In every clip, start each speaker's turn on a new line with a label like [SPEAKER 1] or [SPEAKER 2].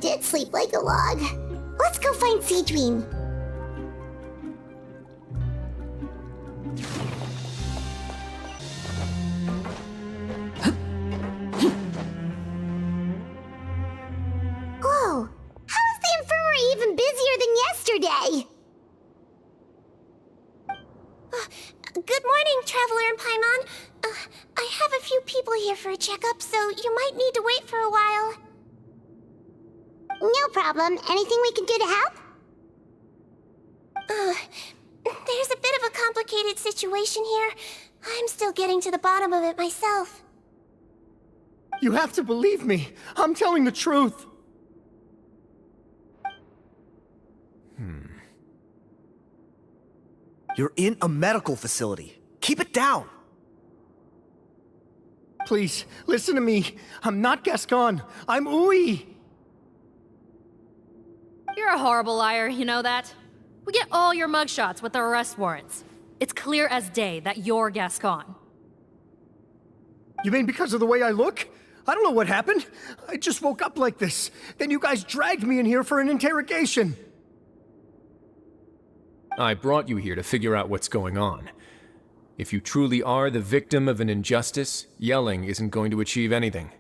[SPEAKER 1] did sleep like a log. Let's go find Sigewinne. Whoa! How is the infirmary even busier than yesterday? Good morning, Traveler and Paimon. I have a few people here for a checkup, so you might need to wait for a while. No problem. Anything we can do to help? There's a bit of a complicated situation here. I'm still getting to the bottom of it myself.
[SPEAKER 2] You have to believe me. I'm telling the truth.
[SPEAKER 3] You're in a medical facility. Keep it down.
[SPEAKER 2] Please, listen to me. I'm not Gascon. I'm Uy.
[SPEAKER 4] You're a horrible liar, you know that? We get all your mugshots with the arrest warrants. It's clear as day that you're Gascon.
[SPEAKER 2] You mean because of the way I look? I don't know what happened. I just woke up like this. Then you guys dragged me in here for an interrogation.
[SPEAKER 5] I brought you here to figure out what's going on. If you truly are the victim of an injustice, yelling isn't going to achieve anything.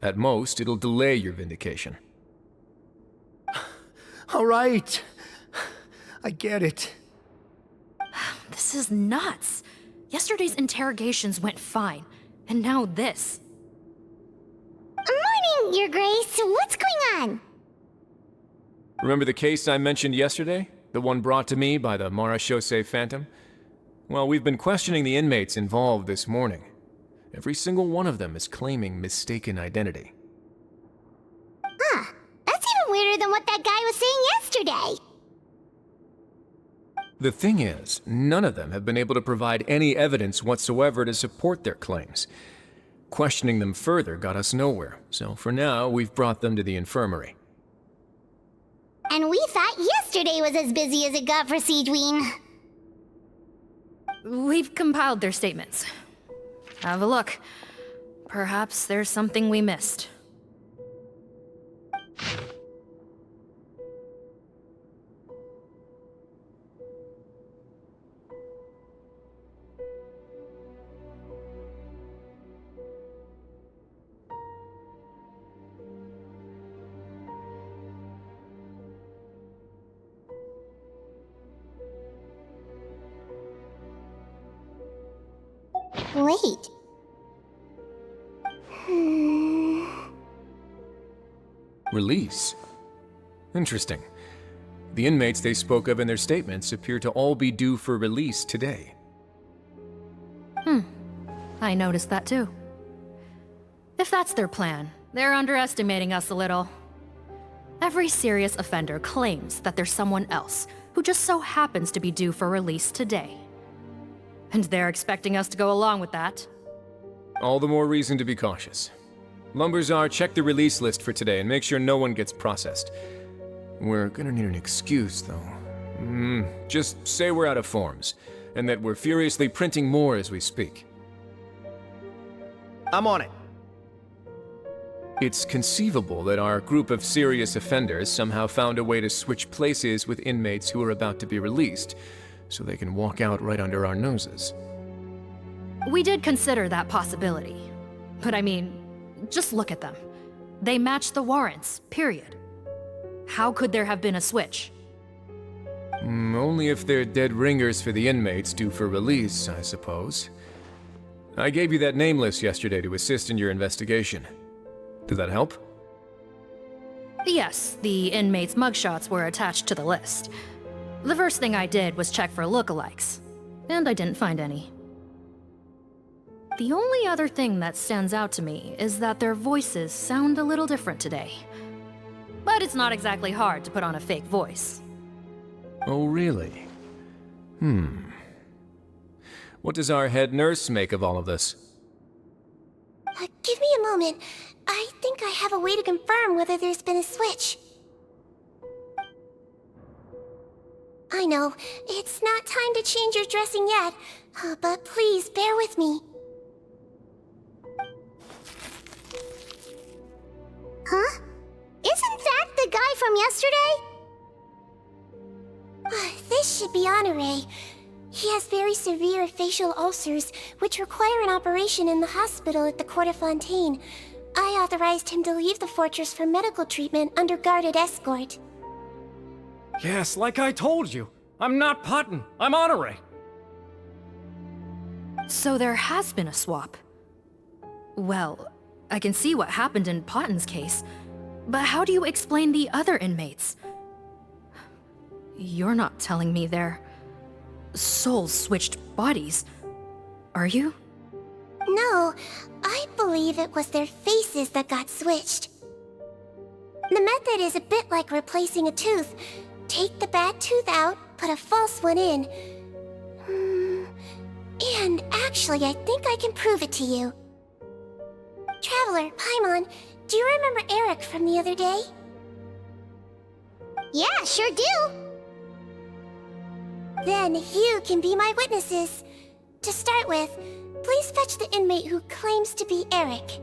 [SPEAKER 5] At most, it'll delay your vindication.
[SPEAKER 2] All right. I get it.
[SPEAKER 4] This is nuts. Yesterday's interrogations went fine, and now this.
[SPEAKER 1] Morning, Your Grace. What's going on?
[SPEAKER 5] Remember the case I mentioned yesterday? The one brought to me by the Marechaussee Phantom? Well, we've been questioning the inmates involved this morning. Every single one of them is claiming mistaken identity.
[SPEAKER 1] Huh. That's even weirder than what that guy was saying yesterday.
[SPEAKER 5] The thing is, none of them have been able to provide any evidence whatsoever to support their claims. Questioning them further got us nowhere, so for now, we've brought them to the infirmary.
[SPEAKER 1] And we thought yesterday was as busy as it got for Sigewinne.
[SPEAKER 4] We've compiled their statements. Have a look. Perhaps there's something we missed.
[SPEAKER 1] Wait.
[SPEAKER 5] Release? Interesting. The inmates they spoke of in their statements appear to all be due for release today.
[SPEAKER 4] I noticed that too. If that's their plan, they're underestimating us a little. Every serious offender claims that there's someone else who just so happens to be due for release today. And they're expecting us to go along with that.
[SPEAKER 5] All the more reason to be cautious. Lumberzar, check the release list for today and make sure no one gets processed. We're gonna need an excuse, though. Just say we're out of forms, and that we're furiously printing more as we speak.
[SPEAKER 3] I'm on it.
[SPEAKER 5] It's conceivable that our group of serious offenders somehow found a way to switch places with inmates who are about to be released, so they can walk out right under our noses.
[SPEAKER 4] We did consider that possibility. But I mean, just look at them. They match the warrants, period. How could there have been a switch?
[SPEAKER 5] Only if they're dead ringers for the inmates due for release, I suppose. I gave you that name list yesterday to assist in your investigation. Did that help?
[SPEAKER 4] Yes, the inmates' mugshots were attached to the list. The first thing I did was check for lookalikes, and I didn't find any. The only other thing that stands out to me is that their voices sound a little different today. But it's not exactly hard to put on a fake voice.
[SPEAKER 5] Oh, really? What does our head nurse make of all of this?
[SPEAKER 1] Give me a moment. I think I have a way to confirm whether there's been a switch. I know, it's not time to change your dressing yet, but please bear with me. Huh? Isn't that the yesterday? This should be Honore. He has very severe facial ulcers, which require an operation in the hospital at the Court of Fontaine. I authorized him to leave the fortress for medical treatment under guarded escort.
[SPEAKER 6] Yes, like I told you. I'm not Putton. I'm Honore.
[SPEAKER 4] So there has been a swap. Well, I can see what happened in Potten's case, but how do you explain the other inmates? You're not telling me their souls switched bodies, are you?
[SPEAKER 1] No, I believe it was their faces that got switched. The method is a bit like replacing a tooth. Take the bad tooth out, put a false one in. And actually, I think I can prove it to you. Traveler, Paimon, do you remember Eric from the other day? Yeah, sure do. Then you can be my witnesses. To start with, please fetch the inmate who claims to be Eric.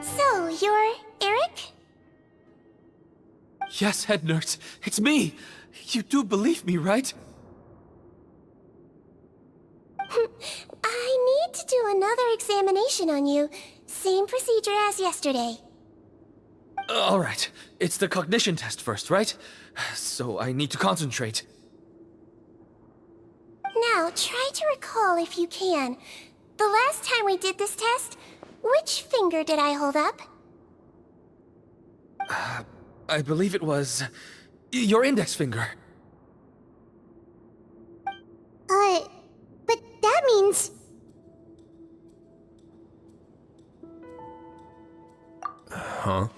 [SPEAKER 1] So, you're Eric?
[SPEAKER 6] Yes, head nurse. It's me. You do believe me, right?
[SPEAKER 1] I need to do another examination on you. Same procedure as yesterday.
[SPEAKER 6] All right. It's the cognition test first, right? So I need to concentrate.
[SPEAKER 1] Now, try to recall if you can. The last time we did this test, which finger did I hold up?
[SPEAKER 6] I believe it was your index finger.
[SPEAKER 1] But that means...
[SPEAKER 5] Huh?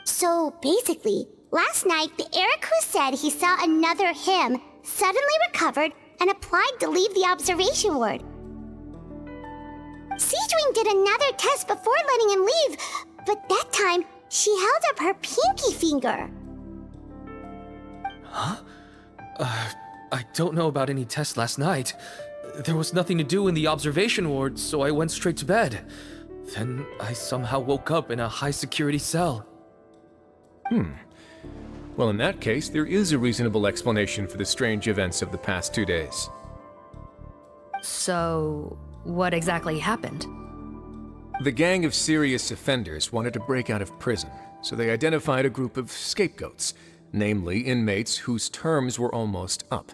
[SPEAKER 7] So basically, last night the Eric who said he saw another him suddenly recovered and applied to leave the observation ward. Sigewinne did another test before letting him leave, but that time she held up her pinky finger.
[SPEAKER 6] Huh? I don't know about any tests last night. There was nothing to do in the observation ward, so I went straight to bed. Then I somehow woke up in a high-security cell.
[SPEAKER 5] Well, in that case, there is a reasonable explanation for the strange events of the past 2 days.
[SPEAKER 4] So, what exactly happened?
[SPEAKER 5] The gang of serious offenders wanted to break out of prison, so they identified a group of scapegoats, namely inmates whose terms were almost up,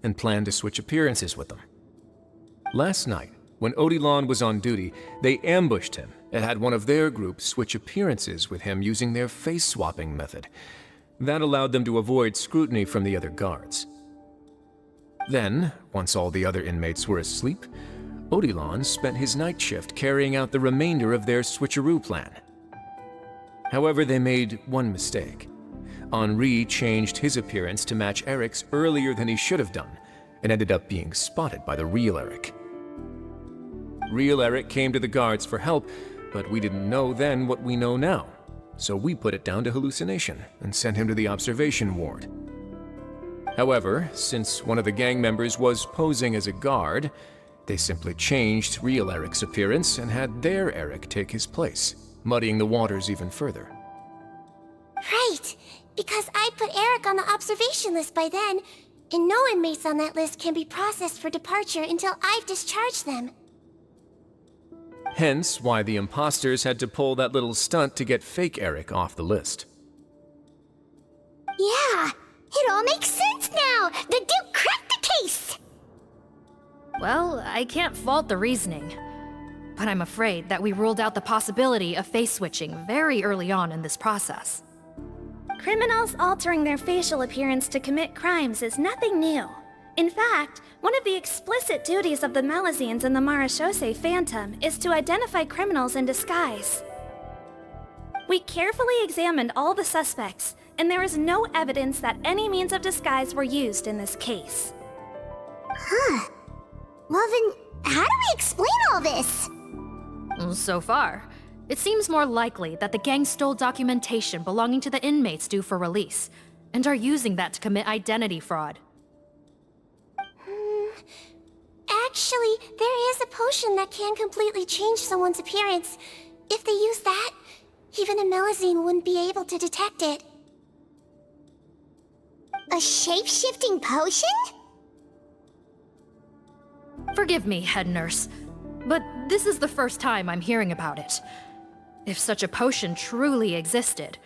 [SPEAKER 5] and planned to switch appearances with them. Last night, when Odilon was on duty, they ambushed him and had one of their group switch appearances with him using their face-swapping method. That allowed them to avoid scrutiny from the other guards. Then, once all the other inmates were asleep, Odilon spent his night shift carrying out the remainder of their switcheroo plan. However, they made one mistake. Henri changed his appearance to match Eric's earlier than he should have done, and ended up being spotted by the real Eric. Real Eric came to the guards for help, but we didn't know then what we know now, so we put it down to hallucination and sent him to the observation ward. However, since one of the gang members was posing as a guard, they simply changed real Eric's appearance and had their Eric take his place, muddying the waters even further.
[SPEAKER 1] Right, because I put Eric on the observation list by then, and no inmates on that list can be processed for departure until I've discharged them.
[SPEAKER 5] Hence why the imposters had to pull that little stunt to get fake Eric off the list.
[SPEAKER 7] Yeah, it all makes sense now! The Duke cracked the case!
[SPEAKER 4] Well, I can't fault the reasoning. But I'm afraid that we ruled out the possibility of face switching very early on in this process.
[SPEAKER 8] Criminals altering their facial appearance to commit crimes is nothing new. In fact, one of the explicit duties of the Malazines in the Marechaussee Phantom is to identify criminals in disguise. We carefully examined all the suspects, and there is no evidence that any means of disguise were used in this case.
[SPEAKER 7] Well then, How do we explain all this?
[SPEAKER 4] So far, it seems more likely that the gang stole documentation belonging to the inmates due for release, and are using that to commit identity fraud.
[SPEAKER 1] Actually, there is a potion that can completely change someone's appearance. If they use that, even a Melusine wouldn't be able to detect it.
[SPEAKER 7] A shape-shifting potion?
[SPEAKER 4] Forgive me, head nurse, but this is the first time I'm hearing about it. If such a potion truly existed,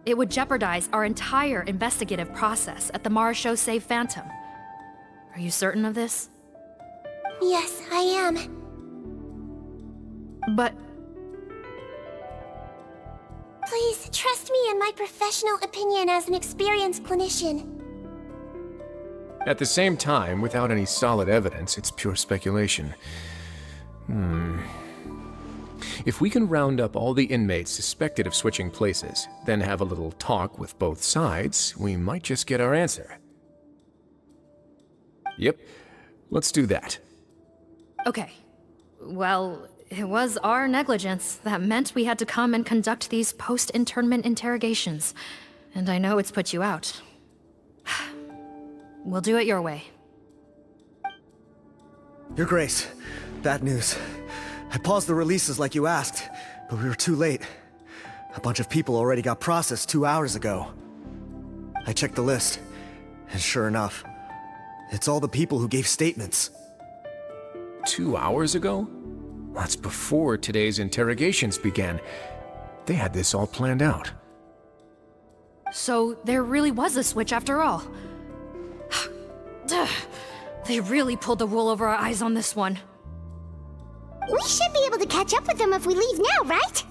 [SPEAKER 4] it would jeopardize our entire investigative process at the Marechaussee Phantom. Are you certain of this?
[SPEAKER 1] Yes, I am.
[SPEAKER 4] But
[SPEAKER 1] Please, trust me in my professional opinion as an experienced clinician.
[SPEAKER 5] At the same time, without any solid evidence, it's pure speculation. If we can round up all the inmates suspected of switching places, then have a little talk with both sides, we might just get our answer. Yep, let's do that.
[SPEAKER 4] okay. Well, it was our negligence that meant we had to come and conduct these post-internment interrogations. And I know it's put you out. We'll do it your way.
[SPEAKER 3] Your Grace, bad news. I paused the releases like you asked, but we were too late. A bunch of people already got processed 2 hours ago. I checked the list, and sure enough, it's all the people who gave statements.
[SPEAKER 5] 2 hours ago? That's before today's interrogations began. They had this all planned out.
[SPEAKER 4] So there really was a switch after all. They really pulled the wool over our eyes on this one.
[SPEAKER 7] We should be able to catch up with them if we leave now, right?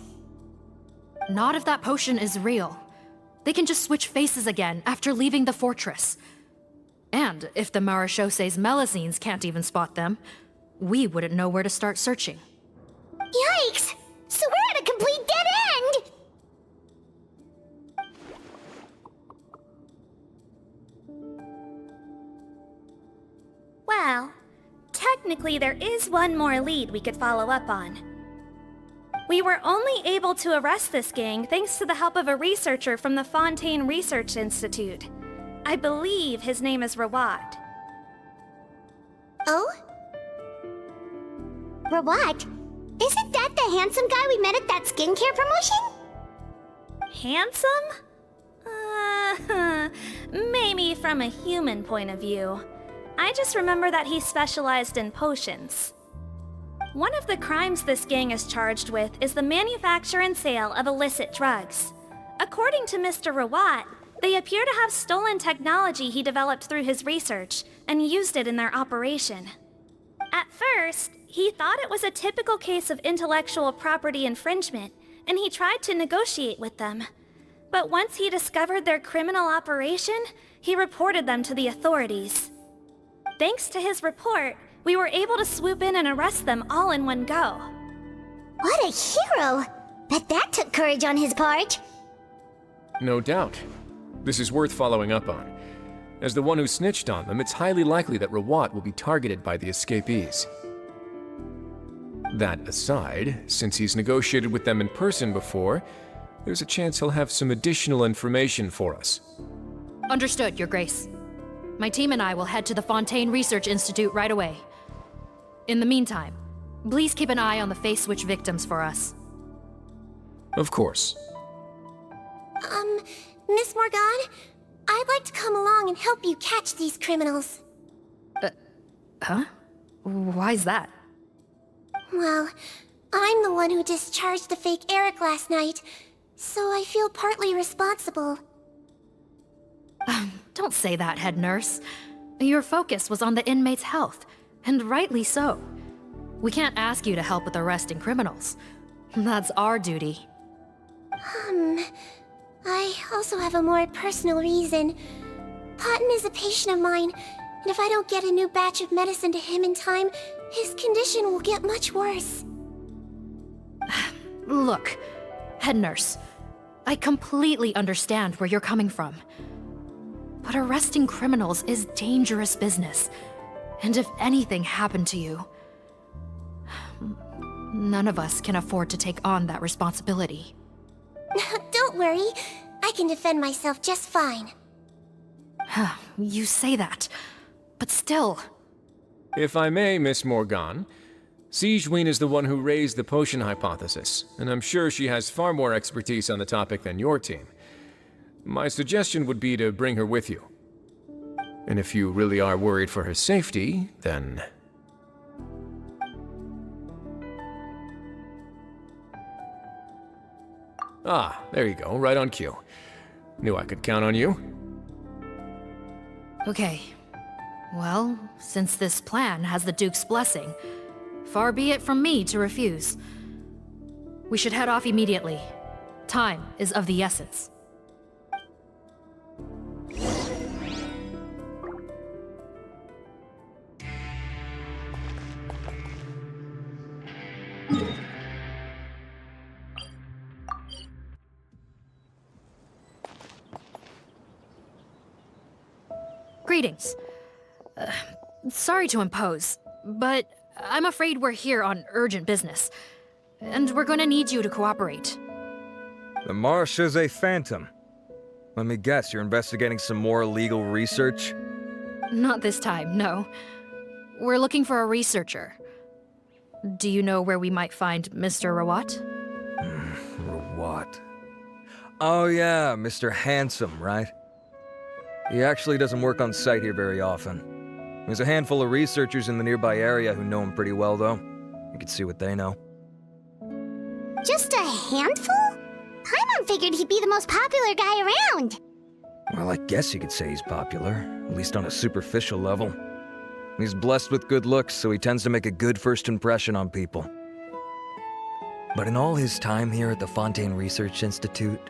[SPEAKER 4] Not if that potion is real. They can just switch faces again after leaving the fortress. And if the Marechaussee's Melusines can't even spot them, we wouldn't know where to start searching.
[SPEAKER 7] Yikes! So we're at a complete dead end!
[SPEAKER 8] Well, technically there is one more lead we could follow up on. We were only able to arrest this gang thanks to the help of a researcher from the Fontaine Research Institute. I believe his name is Rawat.
[SPEAKER 1] Oh?
[SPEAKER 7] Rawat? Isn't that the handsome guy we met at that skincare promotion?
[SPEAKER 8] Handsome? Maybe from a human point of view. I just remember that he specialized in potions. One of the crimes this gang is charged with is the manufacture and sale of illicit drugs. According to Mr. Rawat, they appear to have stolen technology he developed through his research and used it in their operation. At first, he thought it was a typical case of intellectual property infringement, and he tried to negotiate with them. But once he discovered their criminal operation, he reported them to the authorities. Thanks to his report, we were able to swoop in and arrest them all in one go.
[SPEAKER 7] What a hero! Bet that took courage on his part.
[SPEAKER 5] No doubt. This is worth following up on. As the one who snitched on them, it's highly likely that Rawat will be targeted by the escapees. That aside, since he's negotiated with them in person before, there's a chance he'll have some additional information for us.
[SPEAKER 4] Understood, Your Grace. My team and I will head to the Fontaine Research Institute right away. In the meantime, please keep an eye on the face switch victims for us.
[SPEAKER 5] Of course.
[SPEAKER 1] Miss Morgan, I'd like to come along and help you catch these criminals.
[SPEAKER 4] Huh? Why's that?
[SPEAKER 1] Well, I'm the one who discharged the fake Eric last night, so I feel partly responsible.
[SPEAKER 4] Don't say that, head nurse. Your focus was on the inmates' health, and rightly so. We can't ask you to help with arresting criminals. That's our duty.
[SPEAKER 1] I also have a more personal reason. Cotton is a patient of mine, and if I don't get a new batch of medicine to him in time, his condition will get much worse.
[SPEAKER 4] Look, head nurse, I completely understand where you're coming from. But arresting criminals is dangerous business. And if anything happened to you, None of us can afford to take on that responsibility.
[SPEAKER 1] Don't worry. I can defend myself just fine.
[SPEAKER 4] You say that, but still...
[SPEAKER 5] If I may, Miss Morgan, Sigewinne is the one who raised the potion hypothesis, and I'm sure she has far more expertise on the topic than your team. My suggestion would be to bring her with you. And if you really are worried for her safety, then... Ah, there you go, right on cue. Knew I could count on you.
[SPEAKER 4] Okay. Well, since this plan has the Duke's blessing, far be it from me to refuse. We should head off immediately. Time is of the essence. Greetings. Sorry to impose, but I'm afraid we're here on urgent business, and we're gonna need you to cooperate.
[SPEAKER 9] The Marechaussee Phantom. Let me guess, you're investigating some more illegal research?
[SPEAKER 4] Not this time, no. We're looking for a researcher. Do you know where we might find Mr. Rawat?
[SPEAKER 9] Rawat. Oh yeah, Mr. Handsome, right? He actually doesn't work on site here very often. There's a handful of researchers in the nearby area who know him pretty well, though. You can see what they know.
[SPEAKER 7] Just a handful? Paimon figured he'd be the most popular guy around.
[SPEAKER 9] Well, I guess you could say he's popular, at least on a superficial level. He's blessed with good looks, so he tends to make a good first impression on people. But in all his time here at the Fontaine Research Institute,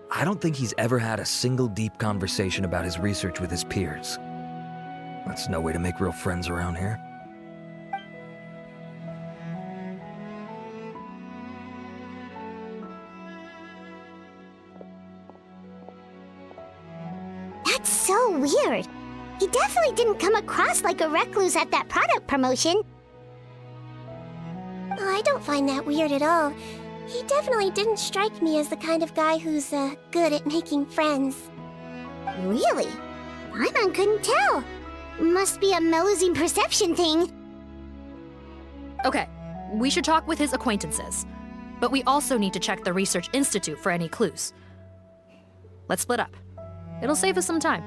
[SPEAKER 9] I don't think he's ever had a single deep conversation about his research with his peers. That's no way to make real friends around here.
[SPEAKER 7] That's so weird. He definitely didn't come across like a recluse at that product promotion.
[SPEAKER 1] Oh, I don't find that weird at all. He definitely didn't strike me as the kind of guy who's, good at making friends.
[SPEAKER 7] Really? Paimon couldn't tell. Must be a Melusine perception thing.
[SPEAKER 4] Okay, we should talk with his acquaintances. But we also need to check the Research Institute for any clues. Let's split up. It'll save us some time.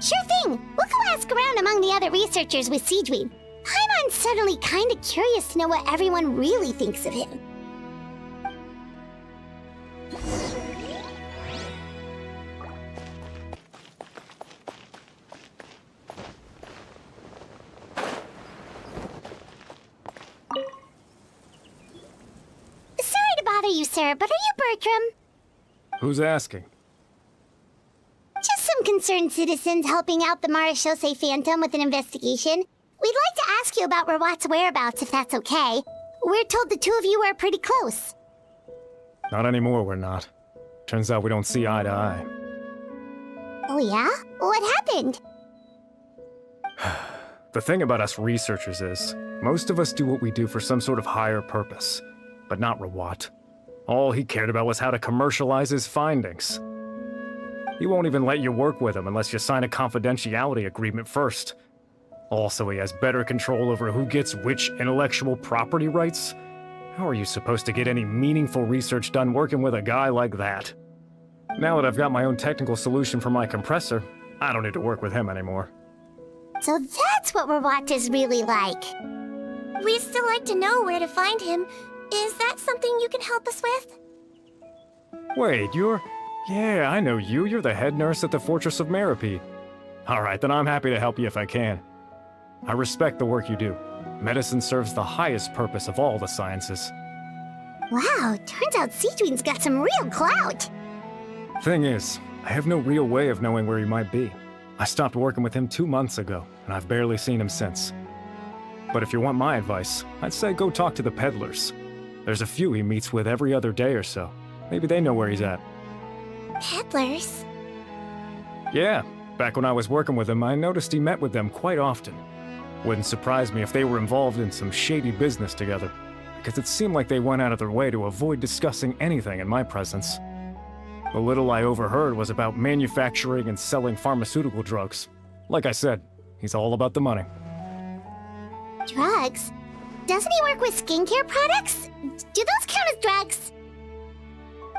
[SPEAKER 7] Sure thing. We'll go ask around among the other researchers with Sigewinne. Paimon's suddenly kinda curious to know what everyone really thinks of him. Sorry to bother you, sir, but are you Bertram?
[SPEAKER 5] Who's asking?
[SPEAKER 7] Just some concerned citizens helping out the Marechaussee Phantom with an investigation. We'd like to ask you about Rawat's whereabouts, if that's okay. We're told the two of you are pretty close.
[SPEAKER 10] Not anymore, we're not. Turns out we don't see eye to eye.
[SPEAKER 7] Oh yeah? What happened?
[SPEAKER 10] The thing about us researchers is, most of us do what we do for some sort of higher purpose. But not Rawat. All he cared about was how to commercialize his findings. He won't even let you work with him unless you sign a confidentiality agreement first. Also, he has better control over who gets which intellectual property rights. How are you supposed to get any meaningful research done working with a guy like that? Now that I've got my own technical solution for my compressor, I don't need to work with him anymore.
[SPEAKER 7] So that's what Rawat is really like.
[SPEAKER 1] We'd still like to know where to find him. Is that something you can help us with?
[SPEAKER 10] Wait, you're... Yeah, I know you. You're the head nurse at the Fortress of Meropide. Alright, then I'm happy to help you if I can. I respect the work you do. Medicine serves the highest purpose of all the sciences.
[SPEAKER 7] Wow, turns out Sigewinne's got some real clout.
[SPEAKER 10] Thing is, I have no real way of knowing where he might be. I stopped working with him 2 months ago, and I've barely seen him since. But if you want my advice, I'd say go talk to the peddlers. There's a few he meets with every other day or so. Maybe they know where he's at.
[SPEAKER 1] Peddlers?
[SPEAKER 10] Yeah, back when I was working with him, I noticed he met with them quite often. Wouldn't surprise me if they were involved in some shady business together. because it seemed like they went out of their way to avoid discussing anything in my presence. The little I overheard was about manufacturing and selling pharmaceutical drugs. Like I said, he's all about the money.
[SPEAKER 7] Drugs? Doesn't he work with skincare products? Do those count as drugs?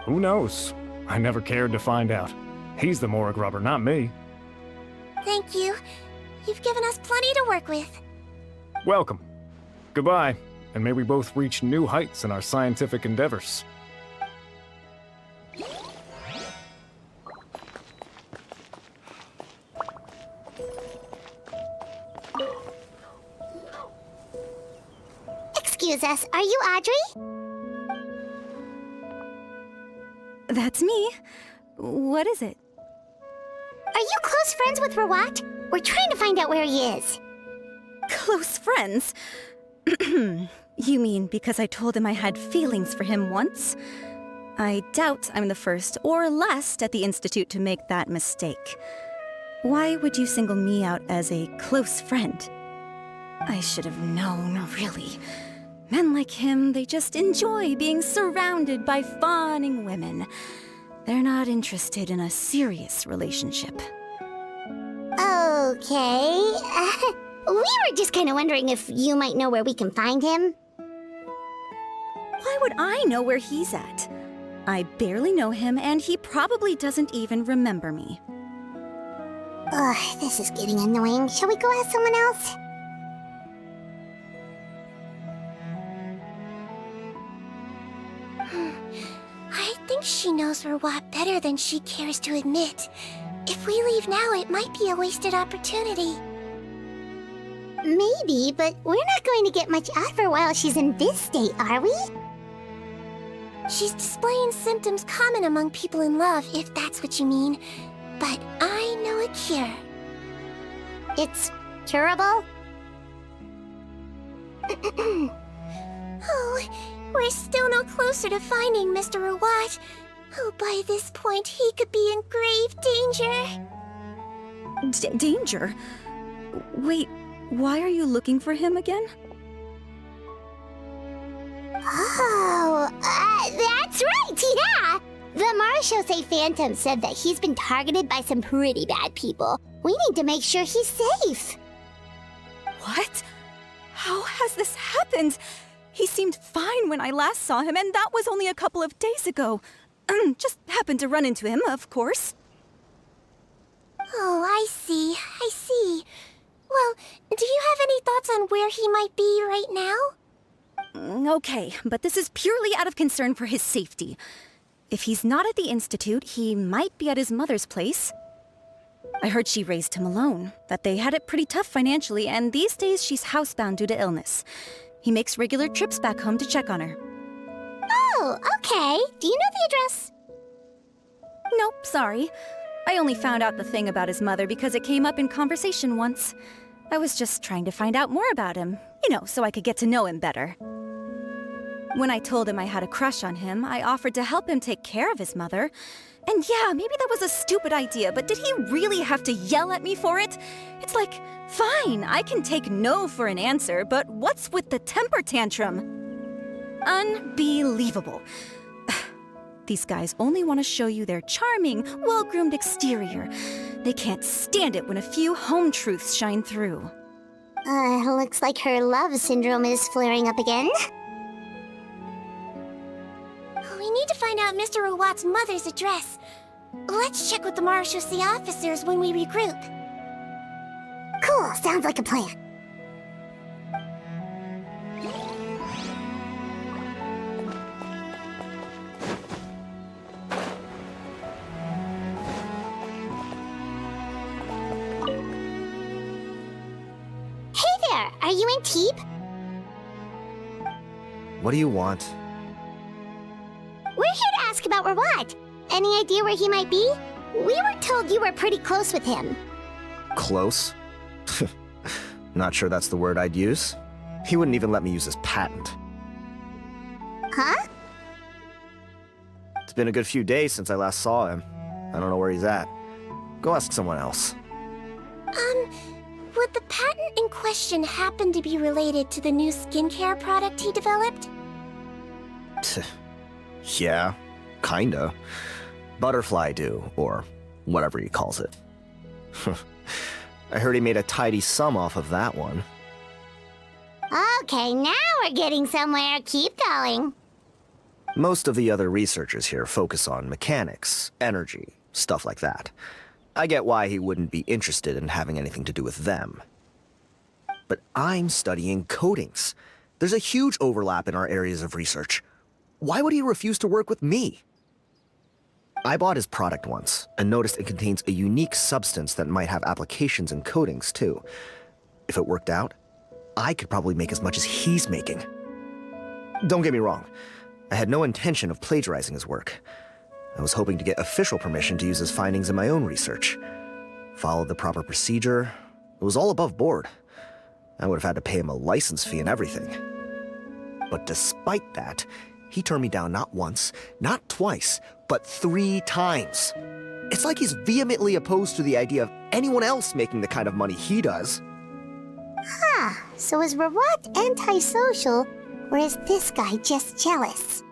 [SPEAKER 10] Who knows? I never cared to find out. He's the morgue rubber, not me.
[SPEAKER 1] Thank you. You've given us plenty to work with.
[SPEAKER 10] Welcome. Goodbye, and may we both reach new heights in our scientific endeavors.
[SPEAKER 7] Excuse us, are you Audrey?
[SPEAKER 11] That's me. What is it?
[SPEAKER 7] Are you close friends with Rawat? We're trying to find out where he is.
[SPEAKER 11] Close friends? You mean because I told him I had feelings for him once? I doubt I'm the first or last at the Institute to make that mistake. Why would you single me out as a close friend? I should have known, really. Men like him, they just enjoy being surrounded by fawning women. They're not interested in a serious relationship.
[SPEAKER 7] Okay. We were just kind of wondering if you might know where we can find him.
[SPEAKER 11] Why would I know where he's at? I barely know him, and he probably doesn't even remember me.
[SPEAKER 7] Ugh, this is getting annoying. Shall we go ask someone else?
[SPEAKER 1] I think she knows Rawat better than she cares to admit. If we leave now, it might be a wasted opportunity.
[SPEAKER 7] Maybe, but we're not going to get much out of her while she's in this state, are we?
[SPEAKER 1] She's displaying symptoms common among people in love, if that's what you mean. But I know a cure.
[SPEAKER 7] It's curable?
[SPEAKER 1] Oh, we're still no closer to finding Mr. Rawat. Oh, by this point, he could be in grave danger.
[SPEAKER 11] Danger? Wait, why are you looking for him again?
[SPEAKER 7] Oh, that's right, yeah! The Marechaussee Phantom said that he's been targeted by some pretty bad people. We need to make sure he's safe.
[SPEAKER 11] What? How has this happened? He seemed fine when I last saw him, and that was only a couple of days ago. Just happened to run into him, of course.
[SPEAKER 1] Oh, I see. Well, do you have any thoughts on where he might be right now?
[SPEAKER 11] Okay, but this is purely out of concern for his safety. If he's not at the Institute, he might be at his mother's place. I heard she raised him alone, that they had it pretty tough financially, and these days she's housebound due to illness. He makes regular trips back home to check on her.
[SPEAKER 7] Oh, okay. Do you know the address?
[SPEAKER 11] Nope, sorry. I only found out the thing about his mother because it came up in conversation once. I was just trying to find out more about him, so I could get to know him better. When I told him I had a crush on him, I offered to help him take care of his mother. And yeah, maybe that was a stupid idea, but did he really have to yell at me for it? It's like, fine, I can take no for an answer, but what's with the temper tantrum? Unbelievable. These guys only want to show you their charming, well-groomed exterior. They can't stand it when a few home truths shine through.
[SPEAKER 7] Looks like her love syndrome is flaring up again.
[SPEAKER 1] We need to find out Mr. Rawat's mother's address. Let's check with the Marechaussee officers when we regroup.
[SPEAKER 7] Cool, sounds like a plan. Hey there, are you in Teep?
[SPEAKER 3] What do you want?
[SPEAKER 7] We're here to ask about Rawat. Any idea where he might be? We were told you were pretty close with him.
[SPEAKER 3] Close? Not sure that's the word I'd use. He wouldn't even let me use his patent.
[SPEAKER 7] Huh?
[SPEAKER 3] It's been a good few days since I last saw him. I don't know where he's at. Go ask someone else.
[SPEAKER 1] Would the patent in question happen to be related to the new skincare product he developed?
[SPEAKER 3] Yeah, kinda. Butterfly do, or whatever he calls it. I heard he made a tidy sum off of that one.
[SPEAKER 7] Okay, now we're getting somewhere. Keep going.
[SPEAKER 3] Most of the other researchers here focus on mechanics, energy, stuff like that. I get why he wouldn't be interested in having anything to do with them. But I'm studying coatings. There's a huge overlap in our areas of research. Why would he refuse to work with me? I bought his product once, and noticed it contains a unique substance that might have applications in coatings, too. If it worked out, I could probably make as much as he's making. Don't get me wrong, I had no intention of plagiarizing his work. I was hoping to get official permission to use his findings in my own research. Followed the proper procedure. It was all above board. I would have had to pay him a license fee and everything. But despite that, he turned me down not once, not twice, but 3 times. It's like he's vehemently opposed to the idea of anyone else making the kind of money he does.
[SPEAKER 7] Huh, so is Rawat antisocial, or is this guy just jealous?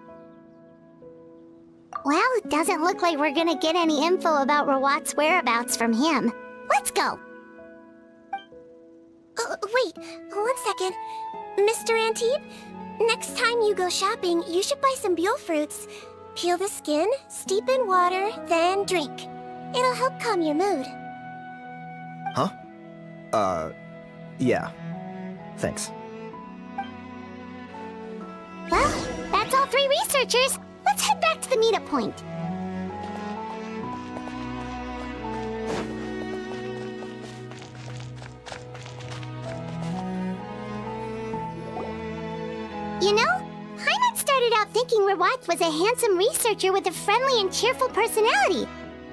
[SPEAKER 7] Well, it doesn't look like we're gonna get any info about Rawat's whereabouts from him. Let's go!
[SPEAKER 1] Wait, 1 second. Mr. Antibes, next time you go shopping, you should buy some Buell fruits. Peel the skin, steep in water, then drink. It'll help calm your mood.
[SPEAKER 3] Huh? Yeah. Thanks.
[SPEAKER 7] Well, that's all 3 researchers. Let's head back to the meetup point. You know, Hyman started out thinking Rawat was a handsome researcher with a friendly and cheerful personality.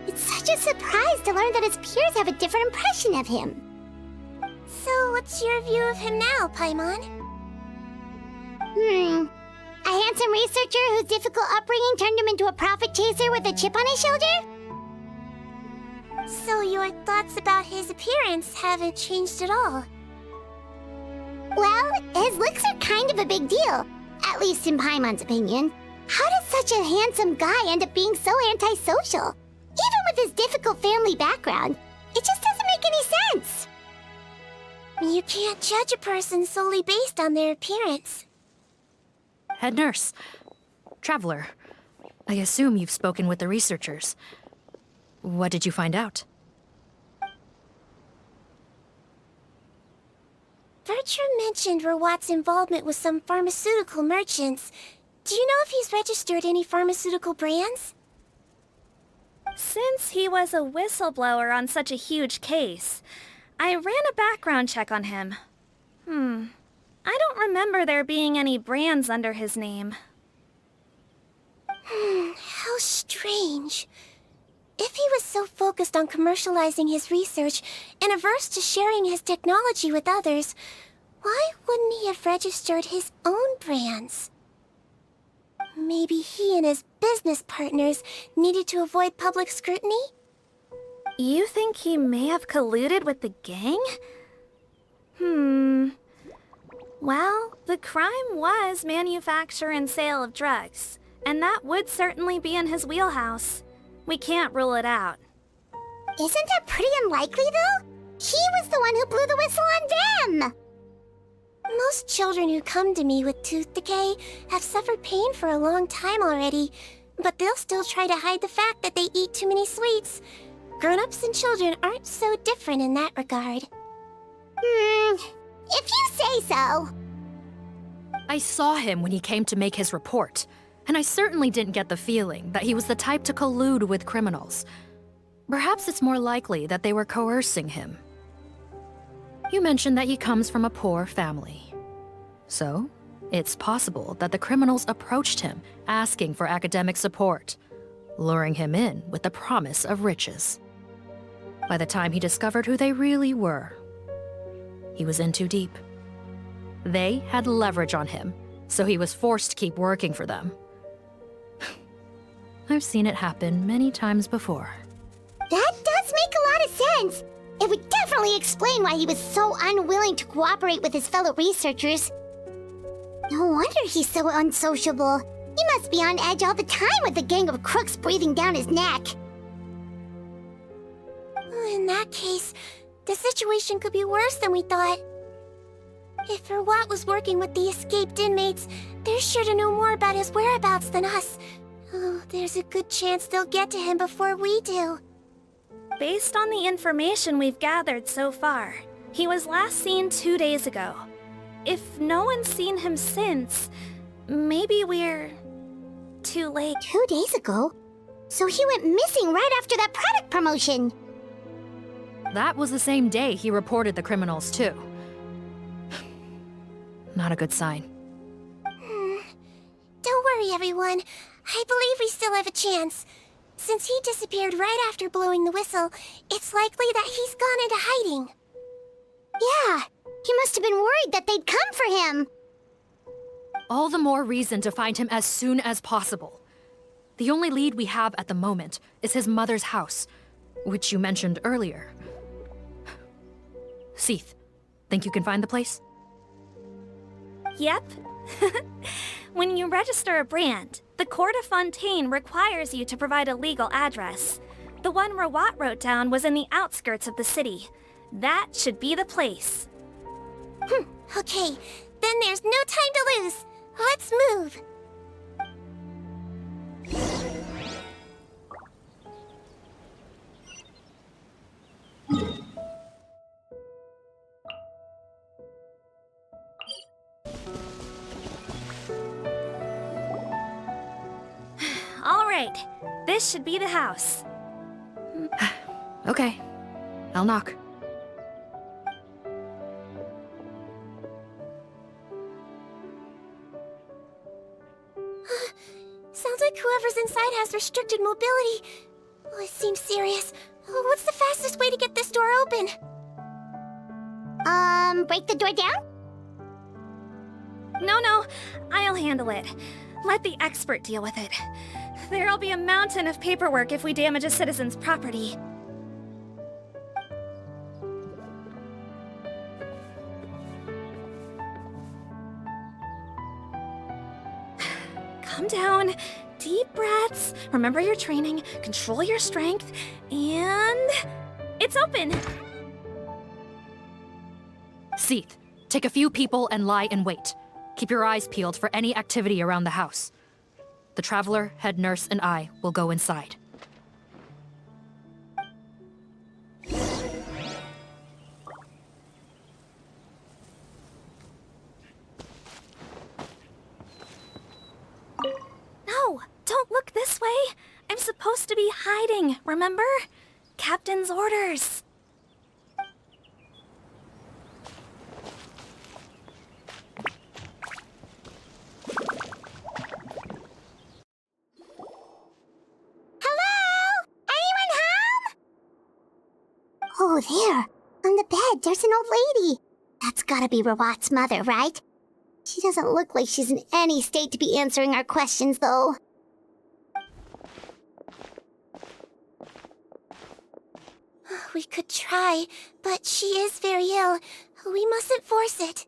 [SPEAKER 7] It's such a surprise to learn that his peers have a different impression of him.
[SPEAKER 1] So, what's your view of him now, Paimon?
[SPEAKER 7] A handsome researcher whose difficult upbringing turned him into a profit chaser with a chip on his shoulder?
[SPEAKER 1] So your thoughts about his appearance haven't changed at all?
[SPEAKER 7] Well, his looks are kind of a big deal, at least in Paimon's opinion. How does such a handsome guy end up being so antisocial? Even with his difficult family background, it just doesn't make any sense.
[SPEAKER 1] You can't judge a person solely based on their appearance.
[SPEAKER 4] Head nurse. Traveler. I assume you've spoken with the researchers. What did you find out?
[SPEAKER 1] Bertram mentioned Rawat's involvement with some pharmaceutical merchants. Do you know if he's registered any pharmaceutical brands?
[SPEAKER 8] Since he was a whistleblower on such a huge case, I ran a background check on him. I don't remember there being any brands under his name.
[SPEAKER 1] How strange. If he was so focused on commercializing his research and averse to sharing his technology with others, why wouldn't he have registered his own brands? Maybe he and his business partners needed to avoid public scrutiny?
[SPEAKER 8] You think he may have colluded with the gang? Well, the crime was manufacture and sale of drugs, and that would certainly be in his wheelhouse. We can't rule it out.
[SPEAKER 7] Isn't that pretty unlikely, though? He was the one who blew the whistle on them!
[SPEAKER 1] Most children who come to me with tooth decay have suffered pain for a long time already, but they'll still try to hide the fact that they eat too many sweets. Grown-ups and children aren't so different in that regard.
[SPEAKER 7] If you say so.
[SPEAKER 4] I saw him when he came to make his report, and I certainly didn't get the feeling that he was the type to collude with criminals. Perhaps it's more likely that they were coercing him. You mentioned that he comes from a poor family. So, it's possible that the criminals approached him asking for academic support, luring him in with the promise of riches. By the time he discovered who they really were, he was in too deep. They had leverage on him, so he was forced to keep working for them. I've seen it happen many times before.
[SPEAKER 7] That does make a lot of sense. It would definitely explain why he was so unwilling to cooperate with his fellow researchers. No wonder he's so unsociable. He must be on edge all the time with a gang of crooks breathing down his neck.
[SPEAKER 1] In that case, the situation could be worse than we thought. If Rawat was working with the escaped inmates, they're sure to know more about his whereabouts than us. Oh, there's a good chance they'll get to him before we do.
[SPEAKER 8] Based on the information we've gathered so far, he was last seen 2 days ago. If no one's seen him since, maybe we're too late.
[SPEAKER 7] 2 days ago? So he went missing right after that product promotion.
[SPEAKER 4] That was the same day he reported the criminals, too. Not a good sign.
[SPEAKER 1] Don't worry, everyone. I believe we still have a chance. Since he disappeared right after blowing the whistle, it's likely that he's gone into hiding.
[SPEAKER 7] Yeah, he must have been worried that they'd come for him.
[SPEAKER 4] All the more reason to find him as soon as possible. The only lead we have at the moment is his mother's house, which you mentioned earlier. Seath, think you can find the place?
[SPEAKER 8] Yep. When you register a brand, the Court of Fontaine requires you to provide a legal address. The one Rawat wrote down was in the outskirts of the city. That should be the place.
[SPEAKER 1] Okay, then there's no time to lose. Let's move.
[SPEAKER 8] All right, this should be the house.
[SPEAKER 4] Okay, I'll knock.
[SPEAKER 1] Sounds like whoever's inside has restricted mobility. Oh, it seems serious. What's the fastest way to get this door open?
[SPEAKER 7] Break the door down?
[SPEAKER 8] No, I'll handle it. Let the expert deal with it. There'll be a mountain of paperwork if we damage a citizen's property. Calm down. Deep breaths. Remember your training. Control your strength. And... it's open!
[SPEAKER 4] Seath, take a few people and lie in wait. Keep your eyes peeled for any activity around the house. The Traveler, head nurse, and I will go inside.
[SPEAKER 8] No, don't look this way. I'm supposed to be hiding, remember? Captain's orders.
[SPEAKER 7] Oh, there. On the bed, there's an old lady. That's gotta be Rawat's mother, right? She doesn't look like she's in any state to be answering our questions, though.
[SPEAKER 1] We could try, but she is very ill. We mustn't force it.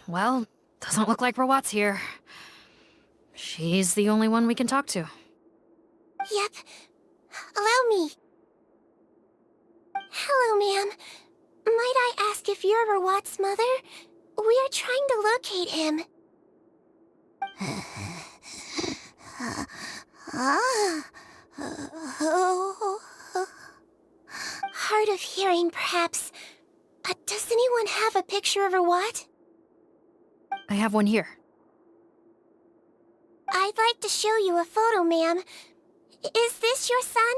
[SPEAKER 4] Well, doesn't look like Rawat's here. She's the only one we can talk to.
[SPEAKER 1] Yep. Allow me. Hello, ma'am. Might I ask if you're Rawat's mother? We are trying to locate him. Hard of hearing, perhaps. Does anyone have a picture of Rawat?
[SPEAKER 4] I have one here.
[SPEAKER 1] I'd like to show you a photo, ma'am. Is this your son?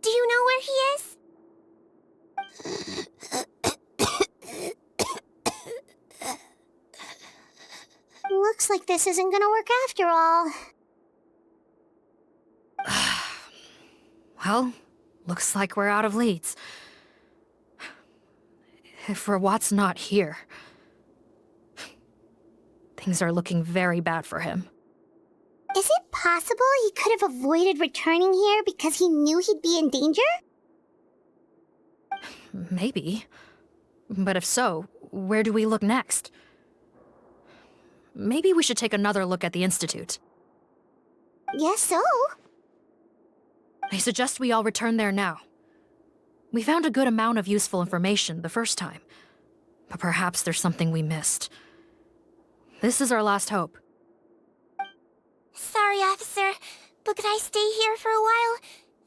[SPEAKER 1] Do you know where he is?
[SPEAKER 7] Looks like this isn't gonna work after all.
[SPEAKER 4] Well, looks like we're out of leads. If Rawat's not here, things are looking very bad for him.
[SPEAKER 7] Is it possible he could have avoided returning here because he knew he'd be in danger?
[SPEAKER 4] Maybe. But if so, where do we look next? maybe we should take another look at the Institute.
[SPEAKER 7] Guess so.
[SPEAKER 4] I suggest we all return there now. We found a good amount of useful information the first time, but perhaps there's something we missed. This is our last hope.
[SPEAKER 1] Sorry, officer, but could I stay here for a while?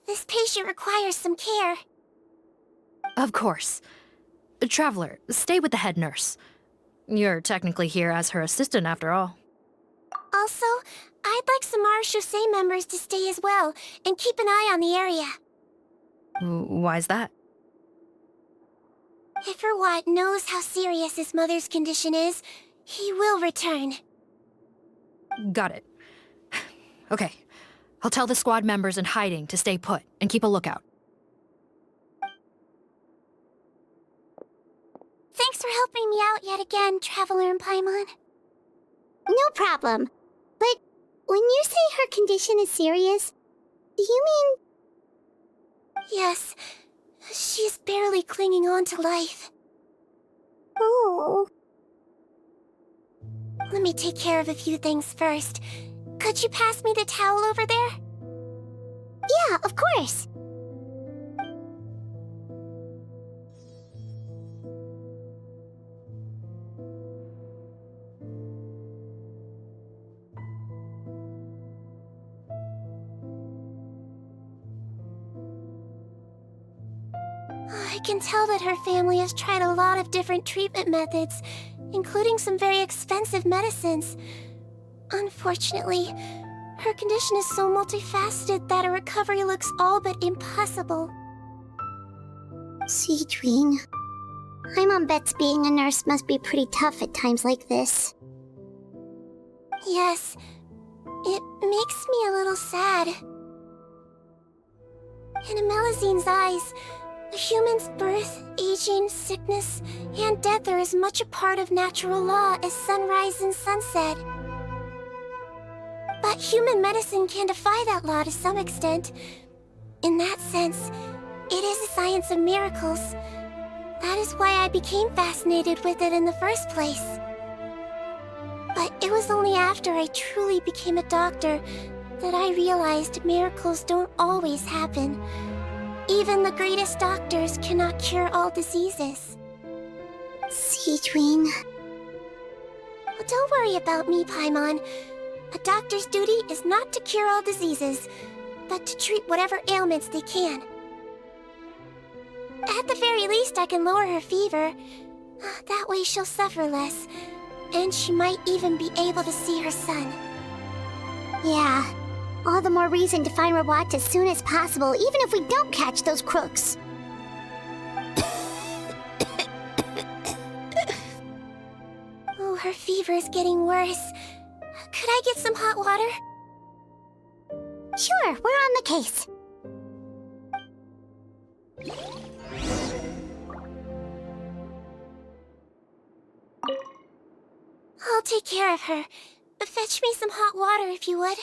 [SPEAKER 1] This patient requires some care.
[SPEAKER 4] Of course. Traveler, stay with the head nurse. You're technically here as her assistant after all.
[SPEAKER 1] Also, I'd like some Marechaussee members to stay as well, and keep an eye on the area.
[SPEAKER 4] Why's that?
[SPEAKER 1] If Rawat knows how serious his mother's condition is, he will return.
[SPEAKER 4] Got it. Okay. I'll tell the squad members in hiding to stay put and keep a lookout.
[SPEAKER 1] Thanks for helping me out yet again, Traveler and Paimon.
[SPEAKER 7] No problem. But when you say her condition is serious, do you mean...
[SPEAKER 1] Yes. She's barely clinging on to life.
[SPEAKER 7] Oh.
[SPEAKER 1] Let me take care of a few things first. Could you pass me the towel over there?
[SPEAKER 7] Yeah, of course.
[SPEAKER 1] I can tell that her family has tried a lot of different treatment methods, including some very expensive medicines. Unfortunately, her condition is so multifaceted that a recovery looks all but impossible.
[SPEAKER 7] Sigewinne, Paimon bets being a nurse must be pretty tough at times like this.
[SPEAKER 1] Yes, it makes me a little sad. In a Melazine's eyes, a human's birth, aging, sickness, and death are as much a part of natural law as sunrise and sunset. But human medicine can defy that law to some extent. In that sense, it is a science of miracles. That is why I became fascinated with it in the first place. But it was only after I truly became a doctor that I realized miracles don't always happen. Even the greatest doctors cannot cure all diseases.
[SPEAKER 7] Sigewinne...
[SPEAKER 1] Well, don't worry about me, Paimon. A doctor's duty is not to cure all diseases, but to treat whatever ailments they can. At the very least, I can lower her fever. That way she'll suffer less, and she might even be able to see her son.
[SPEAKER 7] Yeah, all the more reason to find Rawat as soon as possible, even if we don't catch those crooks.
[SPEAKER 1] Oh, her fever is getting worse. Could I get some hot water?
[SPEAKER 7] Sure, we're on the case.
[SPEAKER 1] I'll take care of her. Fetch me some hot water if you would.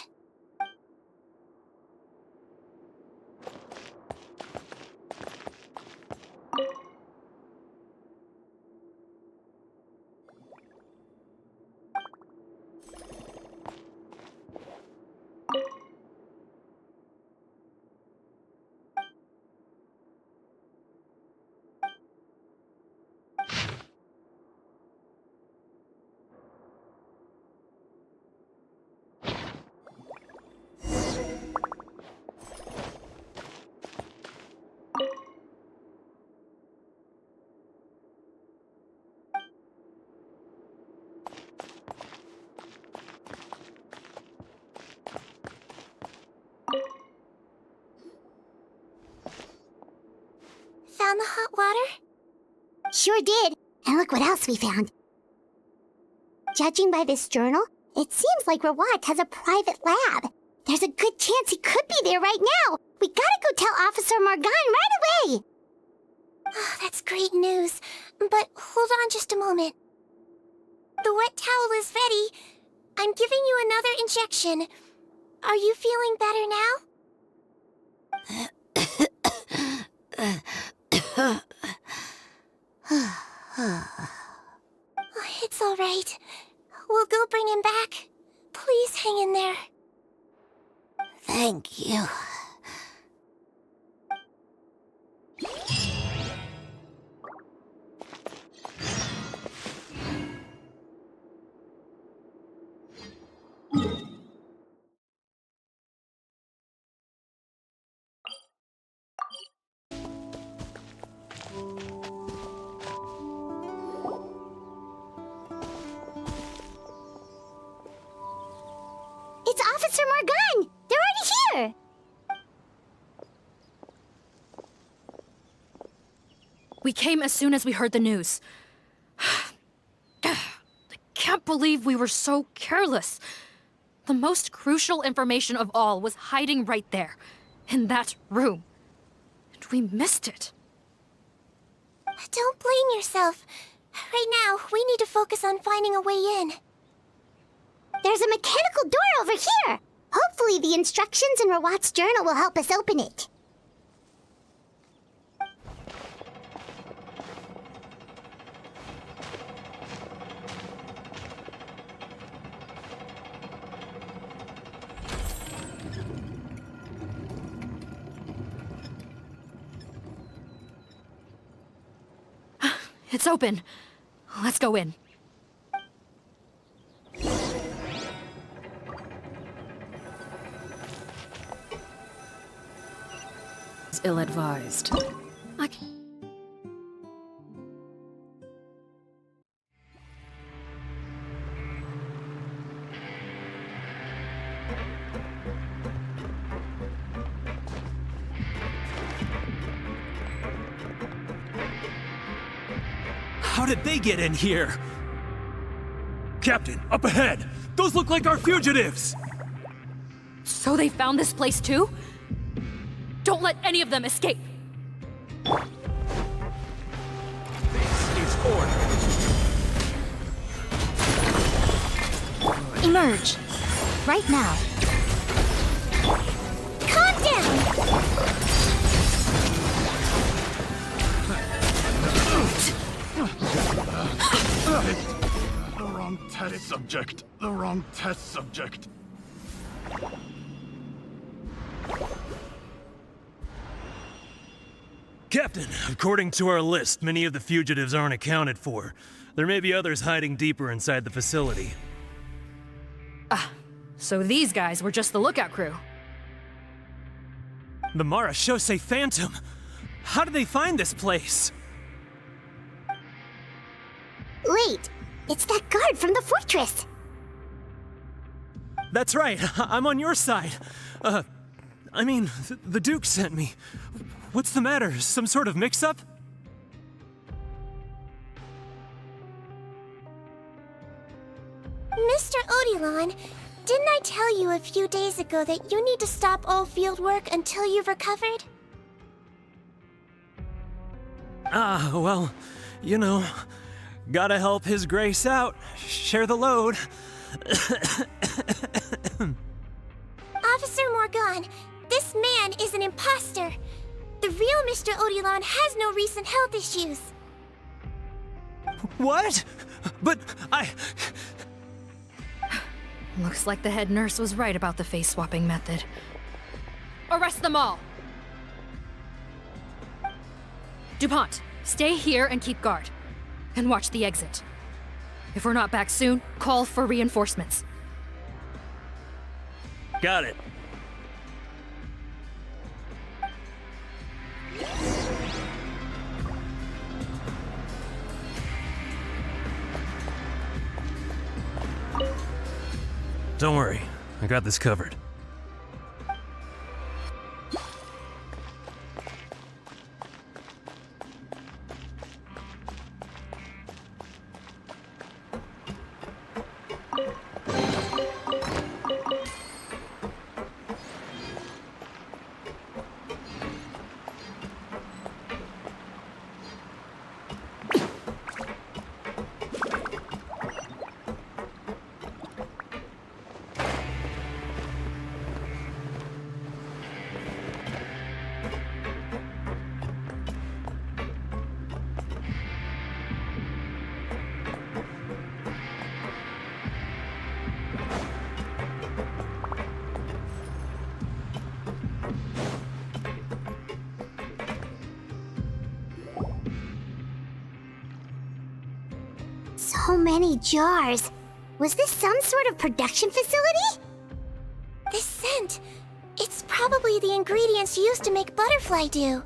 [SPEAKER 1] Found the hot water?
[SPEAKER 7] Sure did. And look what else we found. Judging by this journal, it seems like Rawat has a private lab. There's a good chance he could be there right now. We gotta go tell Officer Morgan right away.
[SPEAKER 1] Oh, that's great news. But hold on just a moment. The wet towel is ready. I'm giving you another injection. Are you feeling better now? It's all right. We'll go bring him back. Please hang in there.
[SPEAKER 7] Thank you. It's Officer Morgan! They're already here!
[SPEAKER 4] We came as soon as we heard the news. I can't believe we were so careless. The most crucial information of all was hiding right there, in that room. And we missed it.
[SPEAKER 1] Don't blame yourself. Right now, we need to focus on finding a way in.
[SPEAKER 7] There's a mechanical door over here! Hopefully the instructions in Rawat's journal will help us open it.
[SPEAKER 4] It's open. Let's go in. It's ill-advised.
[SPEAKER 12] How did they get in here? Captain, up ahead! Those look like our fugitives!
[SPEAKER 4] So they found this place too? Don't let any of them escape!
[SPEAKER 12] This is order!
[SPEAKER 11] Emerge. Right now.
[SPEAKER 1] Calm down!
[SPEAKER 13] The wrong test subject. The wrong test subject.
[SPEAKER 12] Captain, according to our list, many of the fugitives aren't accounted for. There may be others hiding deeper inside the facility.
[SPEAKER 4] So these guys were just the lookout crew.
[SPEAKER 12] The Marashose Phantom! How did they find this place?
[SPEAKER 7] Wait, it's that guard from the fortress!
[SPEAKER 12] That's right, I'm on your side. I mean, the Duke sent me. What's the matter? Some sort of mix-up?
[SPEAKER 1] Mr. Odilon, didn't I tell you a few days ago that you need to stop all field work until you've recovered?
[SPEAKER 12] Well, you know, gotta help His Grace out. Share the load.
[SPEAKER 1] Officer Morgan, this man is an imposter. The real Mr. Odilon has no recent health issues.
[SPEAKER 12] What? But
[SPEAKER 4] Looks like the head nurse was right about the face-swapping method. Arrest them all! DuPont, stay here and keep guard. And watch the exit. If we're not back soon, call for reinforcements.
[SPEAKER 12] Got it. Don't worry, I got this covered.
[SPEAKER 7] So many jars. Was this some sort of production facility?
[SPEAKER 1] This scent, it's probably the ingredients used to make butterfly dew.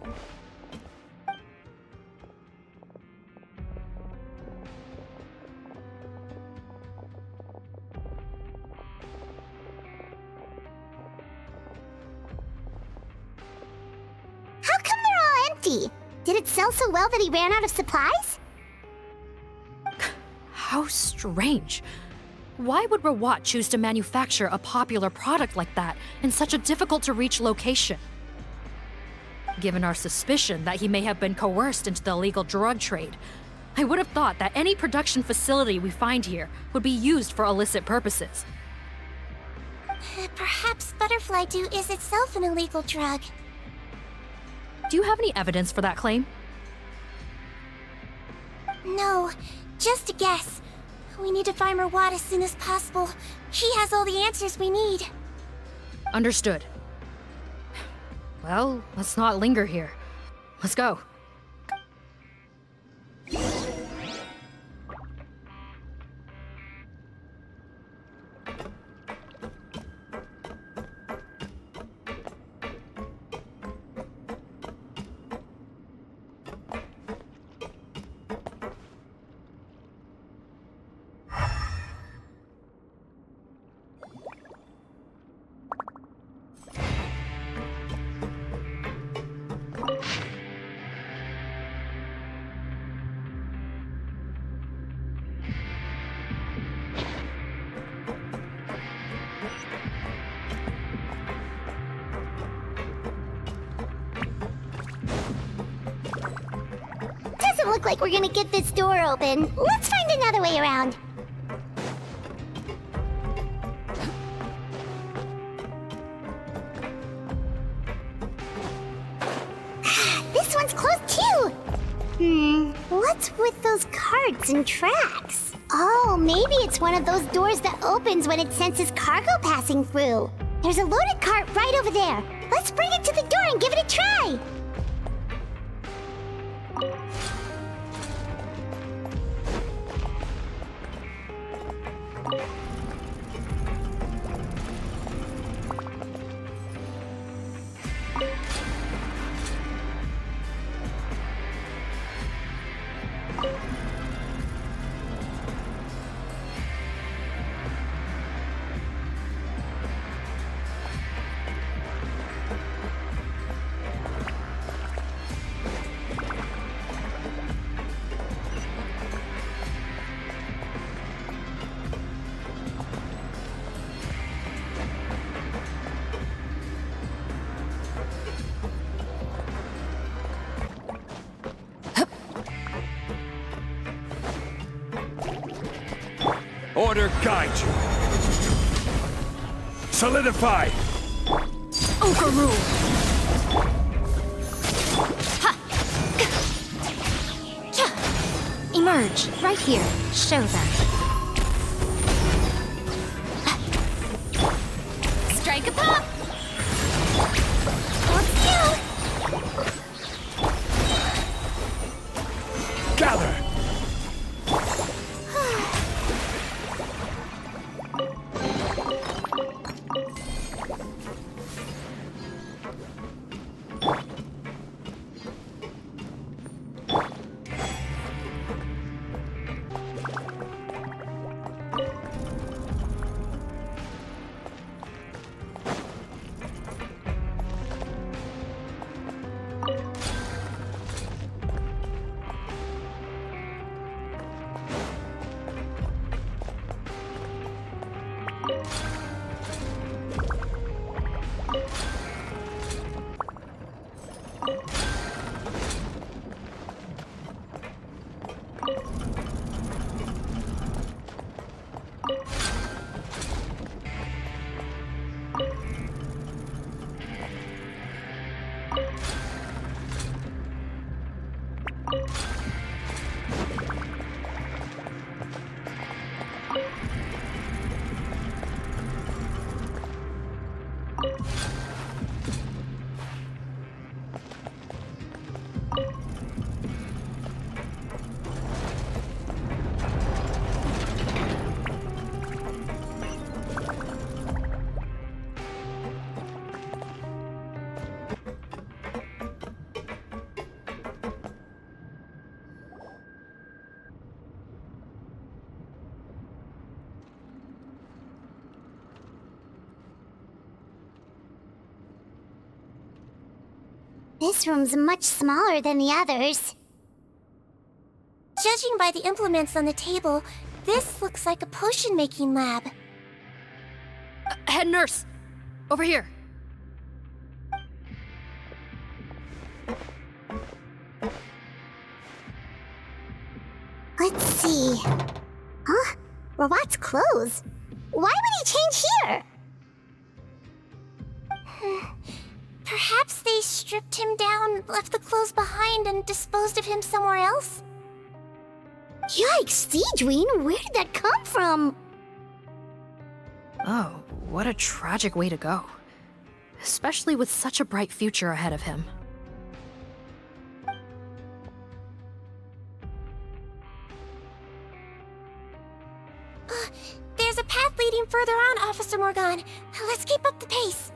[SPEAKER 7] How come they're all empty? Did it sell so well that he ran out of supplies?
[SPEAKER 4] How strange. Why would Rawat choose to manufacture a popular product like that in such a difficult-to-reach location? Given our suspicion that he may have been coerced into the illegal drug trade, I would have thought that any production facility we find here would be used for illicit purposes.
[SPEAKER 1] Perhaps butterfly dew is itself an illegal drug.
[SPEAKER 4] Do you have any evidence for that claim?
[SPEAKER 1] No, just a guess. We need to find Rawat as soon as possible. He has all the answers we need.
[SPEAKER 4] Understood. Well, let's not linger here. Let's go.
[SPEAKER 7] Doesn't look like we're gonna get this door open. Let's find another way around. This one's closed too! What's with those carts and tracks? Oh, maybe it's one of those doors that opens when it senses cargo passing through. There's a loaded cart right over there. Let's bring it to the door and give it a try!
[SPEAKER 14] Order guide you. Solidify.
[SPEAKER 4] Okaru!
[SPEAKER 15] Emerge, right here. Show them.
[SPEAKER 7] Strike a pop! Let's go!
[SPEAKER 14] Gather.
[SPEAKER 7] This room's much smaller than the others.
[SPEAKER 1] Judging by the implements on the table, this looks like a potion-making lab.
[SPEAKER 4] Head nurse! Over here!
[SPEAKER 7] Let's see. Huh? Robot's clothes? Why would he change here?
[SPEAKER 1] Perhaps they stripped him down, left the clothes behind, and disposed of him somewhere else?
[SPEAKER 7] Yikes, Sigewinne, where did that come from?
[SPEAKER 4] Oh, what a tragic way to go. Especially with such a bright future ahead of him.
[SPEAKER 1] There's a path leading further on, Officer Morgan. Let's keep up the pace.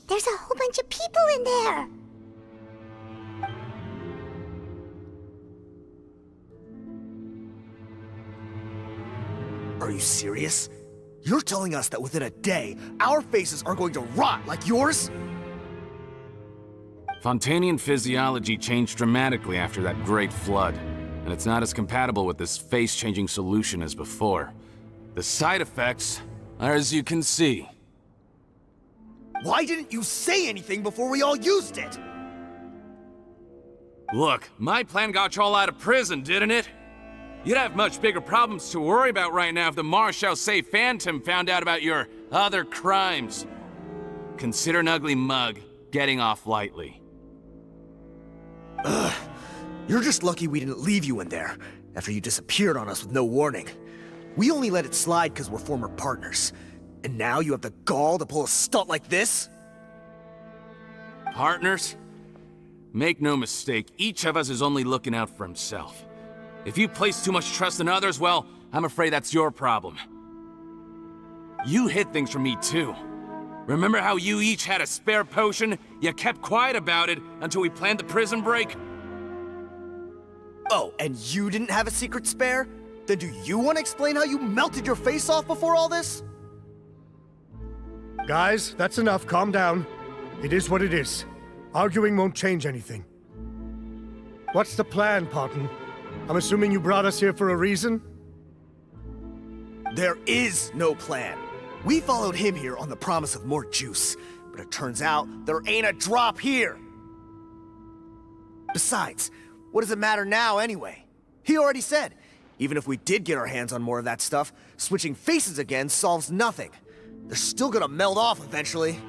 [SPEAKER 7] There's a whole bunch of people in there.
[SPEAKER 3] Are you serious? You're telling us that within a day, our faces are going to rot like yours?
[SPEAKER 16] Fontanian physiology changed dramatically after that great flood, and it's not as compatible with this face-changing solution as before. The side effects are as you can see.
[SPEAKER 3] Why didn't you say anything before we all used it?
[SPEAKER 16] Look, my plan got you all out of prison, didn't it? You'd have much bigger problems to worry about right now if the Marechaussee Phantom found out about your other crimes. Consider an ugly mug getting off lightly.
[SPEAKER 3] Ugh. You're just lucky we didn't leave you in there after you disappeared on us with no warning. We only let it slide because we're former partners. And now you have the gall to pull a stunt like this?
[SPEAKER 16] Partners? Make no mistake, each of us is only looking out for himself. If you place too much trust in others, well, I'm afraid that's your problem. You hid things from me too. Remember how you each had a spare potion? You kept quiet about it until we planned the prison break?
[SPEAKER 3] Oh, and you didn't have a secret spare? Then do you want to explain how you melted your face off before all this?
[SPEAKER 2] Guys, that's enough. Calm down. It is what it is. Arguing won't change anything. What's the plan, Parton? I'm assuming you brought us here for a reason?
[SPEAKER 3] There is no plan. We followed him here on the promise of more juice, but it turns out there ain't a drop here. Besides, what does it matter now anyway? He already said, even if we did get our hands on more of that stuff, switching faces again solves nothing. They're still gonna melt off eventually.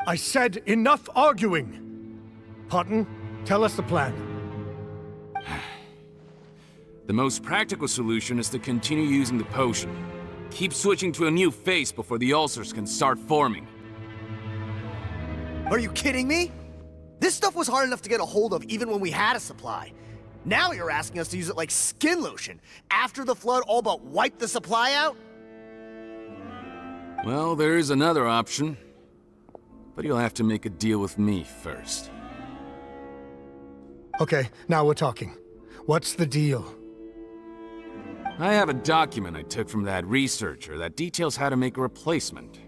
[SPEAKER 2] I said enough arguing! Parton, tell us the plan.
[SPEAKER 16] The most practical solution is to continue using the potion. Keep switching to a new face before the ulcers can start forming.
[SPEAKER 3] Are you kidding me? This stuff was hard enough to get a hold of even when we had a supply. Now you're asking us to use it like skin lotion, after the flood all but wiped the supply out?
[SPEAKER 16] Well, there is another option. But you'll have to make a deal with me first.
[SPEAKER 2] Okay, now we're talking. What's the deal?
[SPEAKER 16] I have a document I took from that researcher that details how to make a replacement.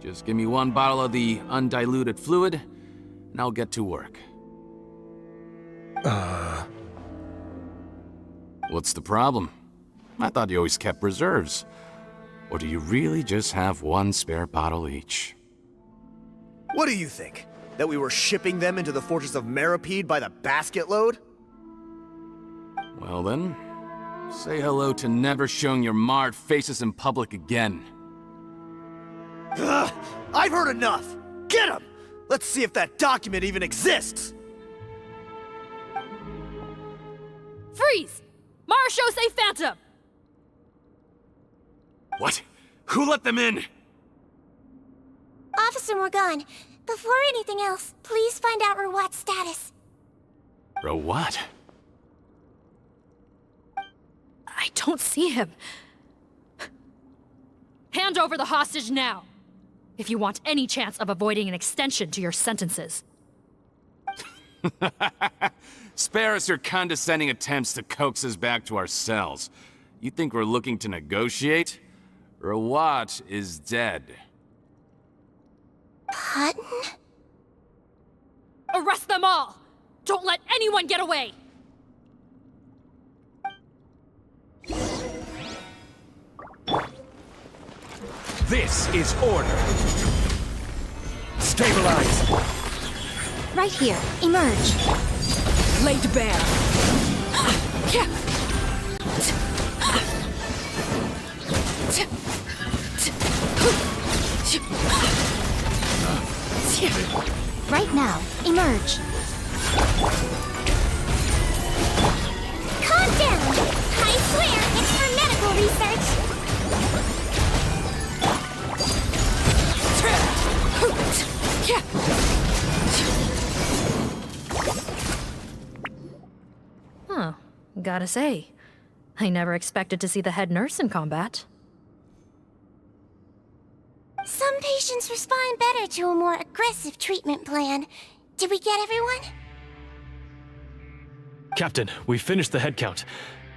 [SPEAKER 16] Just give me one bottle of the undiluted fluid, and I'll get to work. What's the problem? I thought you always kept reserves. Or do you really just have one spare bottle each?
[SPEAKER 3] What do you think? That we were shipping them into the fortress of Meropide by the basket load?
[SPEAKER 16] Well then, say hello to never showing your marred faces in public again.
[SPEAKER 3] Ugh, I've heard enough! Get him! Let's see if that document even exists!
[SPEAKER 4] Freeze! Marechaussee Phantom!
[SPEAKER 16] What? Who let them in?
[SPEAKER 1] Officer Morgan, before anything else, please find out Rawat's status.
[SPEAKER 16] Rawat?
[SPEAKER 4] I don't see him. Hand over the hostage now, if you want any chance of avoiding an extension to your sentences.
[SPEAKER 16] Spare us your condescending attempts to coax us back to our cells. You think we're looking to negotiate? Rawat is dead.
[SPEAKER 1] Patton?
[SPEAKER 4] Arrest them all! Don't let anyone get away!
[SPEAKER 14] This is order. Stabilize.
[SPEAKER 15] Right here. Emerge.
[SPEAKER 4] Laid bare.
[SPEAKER 15] Right now. Emerge.
[SPEAKER 1] Calm down! I swear, it's for medical research!
[SPEAKER 4] Huh. Gotta say, I never expected to see the head nurse in combat.
[SPEAKER 1] Some patients respond better to a more aggressive treatment plan. Did we get everyone?
[SPEAKER 12] Captain, we finished the head count.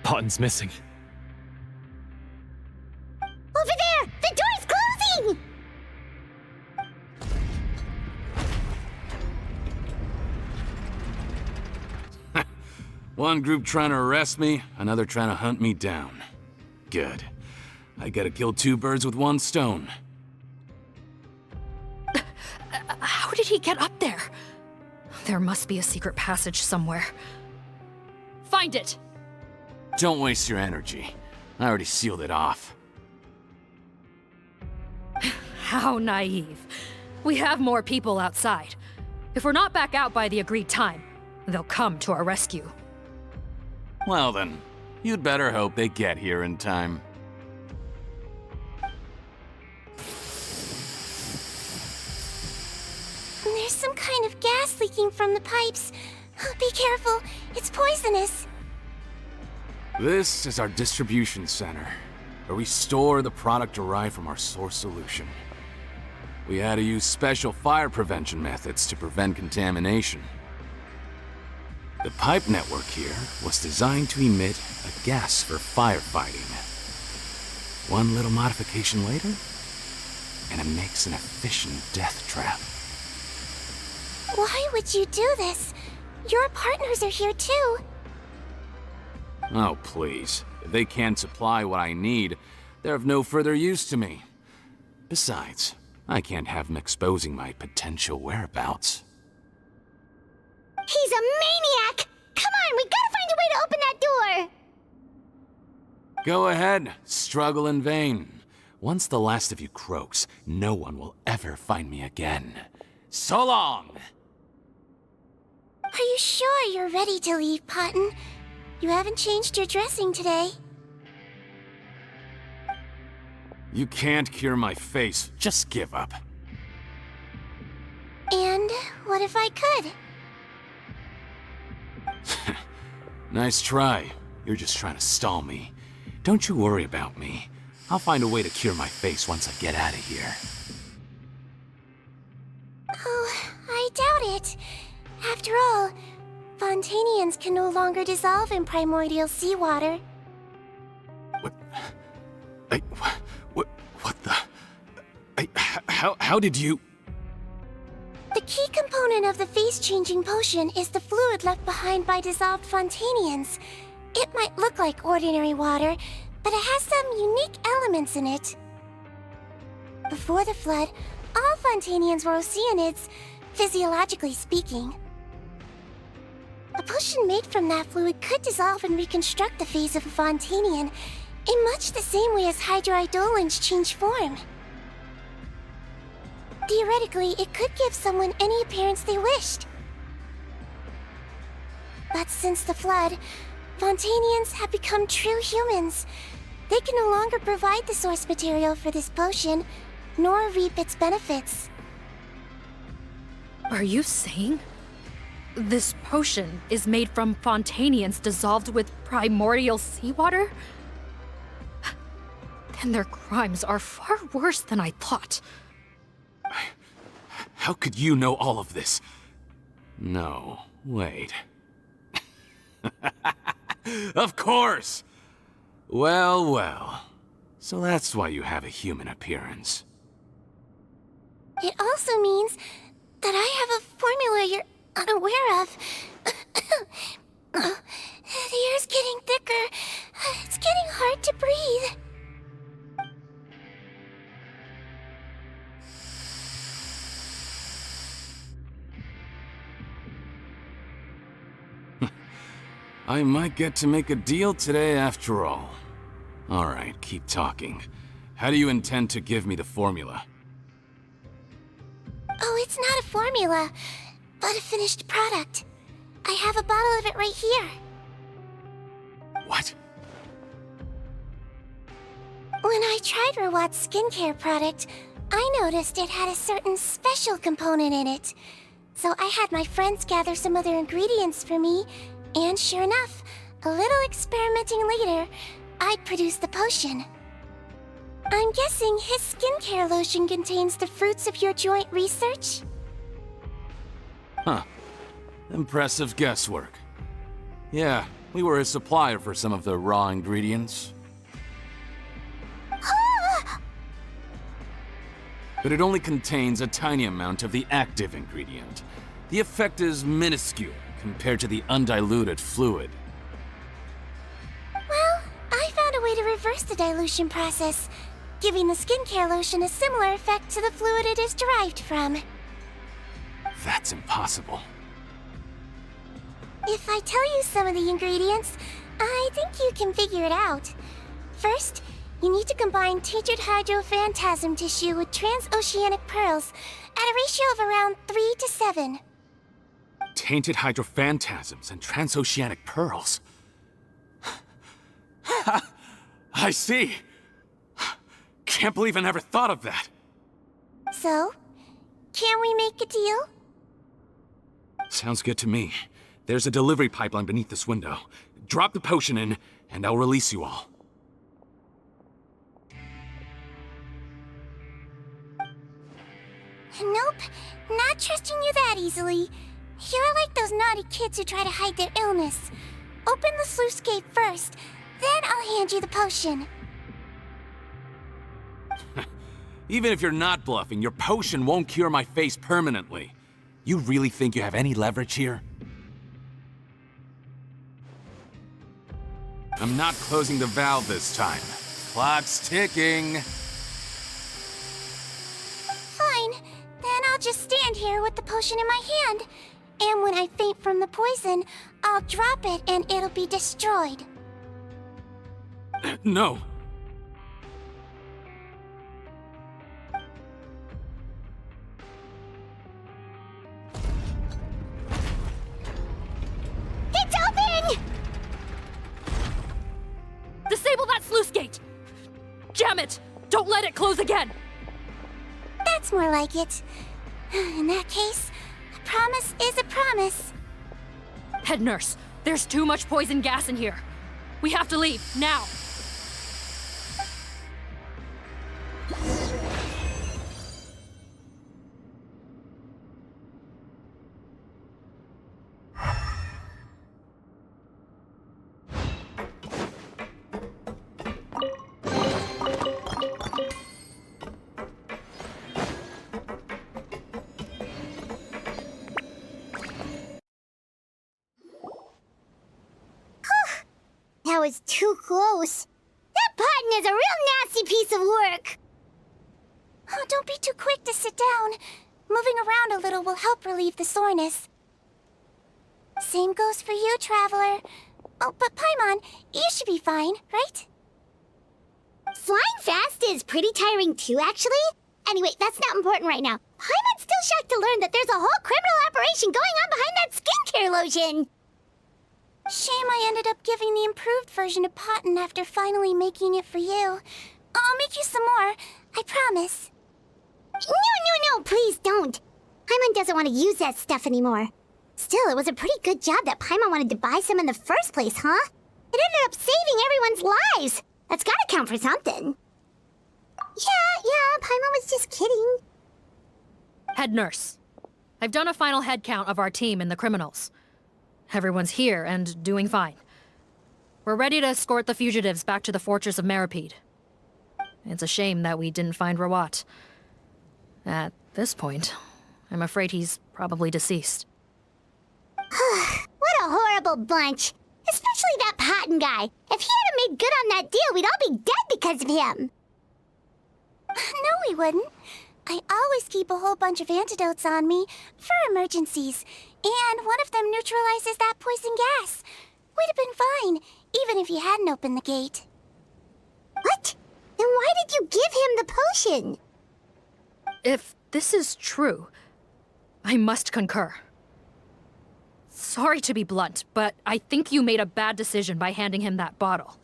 [SPEAKER 12] Patton's missing.
[SPEAKER 7] Over there! The door's closing!
[SPEAKER 16] One group trying to arrest me, another trying to hunt me down. Good. I gotta kill two birds with one stone.
[SPEAKER 4] How did he get up there? There must be a secret passage somewhere. Find it!
[SPEAKER 16] Don't waste your energy. I already sealed it off.
[SPEAKER 4] How naive. We have more people outside. If we're not back out by the agreed time, they'll come to our rescue.
[SPEAKER 16] Well then, you'd better hope they get here in time.
[SPEAKER 1] There's some kind of gas leaking from the pipes. Be careful, it's poisonous.
[SPEAKER 16] This is our distribution center, where we store the product derived from our source solution. We had to use special fire prevention methods to prevent contamination. The pipe network here was designed to emit a gas for firefighting. One little modification later, and it makes an efficient death trap.
[SPEAKER 1] Why would you do this? Your partners are here too.
[SPEAKER 16] Oh, please. If they can't supply what I need, they're of no further use to me. Besides, I can't have them exposing my potential whereabouts.
[SPEAKER 7] He's a maniac! Come on, we gotta find a way to open that door!
[SPEAKER 16] Go ahead, struggle in vain. Once the last of you croaks, no one will ever find me again. So long!
[SPEAKER 1] Are you sure you're ready to leave, Patton? You haven't changed your dressing today.
[SPEAKER 16] You can't cure my face. Just give up.
[SPEAKER 1] And what if I could?
[SPEAKER 16] Nice try. You're just trying to stall me. Don't you worry about me. I'll find a way to cure my face once I get out of here.
[SPEAKER 1] Oh, I doubt it. After all, Fontanians can no longer dissolve in primordial seawater.
[SPEAKER 16] What the... How did you...
[SPEAKER 1] The key component of the face-changing potion is the fluid left behind by dissolved Fontanians. It might look like ordinary water, but it has some unique elements in it. Before the flood, all Fontanians were Oceanids, physiologically speaking. A potion made from that fluid could dissolve and reconstruct the face of a Fontanian in much the same way as hydroidolins change form. Theoretically, it could give someone any appearance they wished. But since the Flood, Fontanians have become true humans. They can no longer provide the source material for this potion, nor reap its benefits.
[SPEAKER 4] Are you saying this potion is made from Fontanians dissolved with primordial seawater? Then their crimes are far worse than I thought.
[SPEAKER 16] How could you know all of this? No, wait. Of course! Well, well. So that's why you have a human appearance.
[SPEAKER 1] It also means that I have a formula you're unaware of. The air's getting thicker. It's getting hard to breathe.
[SPEAKER 16] I might get to make a deal today after all. Alright, keep talking. How do you intend to give me the formula?
[SPEAKER 1] Oh, it's not a formula, but a finished product. I have a bottle of it right here.
[SPEAKER 16] What?
[SPEAKER 1] When I tried Rawat's skincare product, I noticed it had a certain special component in it. So I had my friends gather some other ingredients for me, and sure enough, a little experimenting later, I'd produced the potion. I'm guessing his skincare lotion contains the fruits of your joint research?
[SPEAKER 16] Huh. Impressive guesswork. Yeah, we were a supplier for some of the raw ingredients. But it only contains a tiny amount of the active ingredient. The effect is minuscule compared to the undiluted fluid.
[SPEAKER 1] Well, I found a way to reverse the dilution process, giving the skincare lotion a similar effect to the fluid it is derived from.
[SPEAKER 16] That's impossible.
[SPEAKER 1] If I tell you some of the ingredients, I think you can figure it out. First, you need to combine tainted hydrophantasm tissue with transoceanic pearls at a ratio of around 3 to 7.
[SPEAKER 16] Tainted hydrophantasms and transoceanic pearls. I see. Can't believe I never thought of that.
[SPEAKER 1] So, can we make a deal?
[SPEAKER 16] Sounds good to me. There's a delivery pipeline beneath this window. Drop the potion in, and I'll release you all.
[SPEAKER 1] Nope, not trusting you that easily. You're like those naughty kids who try to hide their illness. Open the sluice gate first, then I'll hand you the potion.
[SPEAKER 16] Even if you're not bluffing, your potion won't cure my face permanently. You really think you have any leverage here? I'm not closing the valve this time. Clock's ticking.
[SPEAKER 1] Fine, then I'll just stand here with the potion in my hand. And when I faint from the poison, I'll drop it and it'll be destroyed.
[SPEAKER 16] No.
[SPEAKER 7] It's open!
[SPEAKER 4] Disable that sluice gate! Jam it! Don't let it close again!
[SPEAKER 1] That's more like it. In that case, a promise is a promise.
[SPEAKER 4] Head nurse, there's too much poison gas in here. We have to leave, now!
[SPEAKER 7] That was too close. That Parte is a real nasty piece of work.
[SPEAKER 1] Oh, don't be too quick to sit down. Moving around a little will help relieve the soreness. Same goes for you, Traveler. Oh, but Paimon, you should be fine, right?
[SPEAKER 7] Flying fast is pretty tiring too, actually. Anyway, that's not important right now. Paimon's still shocked to learn that there's a whole criminal operation going on behind that skincare lotion.
[SPEAKER 1] Shame I ended up giving the improved version to Potten after finally making it for you. I'll make you some more, I promise.
[SPEAKER 7] No, please don't. Paimon doesn't want to use that stuff anymore. Still, it was a pretty good job that Paimon wanted to buy some in the first place, huh? It ended up saving everyone's lives. That's gotta count for something. Yeah, Paimon was just kidding.
[SPEAKER 4] Head nurse. I've done a final head count of our team and the criminals. Everyone's here and doing fine. We're ready to escort the fugitives back to the fortress of Meropide. It's a shame that we didn't find Rawat. At this point, I'm afraid he's probably deceased.
[SPEAKER 7] What a horrible bunch. Especially that Potten guy. If he hadn't made good on that deal, we'd all be dead because of him.
[SPEAKER 1] No, we wouldn't. I always keep a whole bunch of antidotes on me for emergencies, and one of them neutralizes that poison gas. We'd have been fine, even if you hadn't opened the gate.
[SPEAKER 7] What? Then why did you give him the potion?
[SPEAKER 4] If this is true, I must concur. Sorry to be blunt, but I think you made a bad decision by handing him that bottle.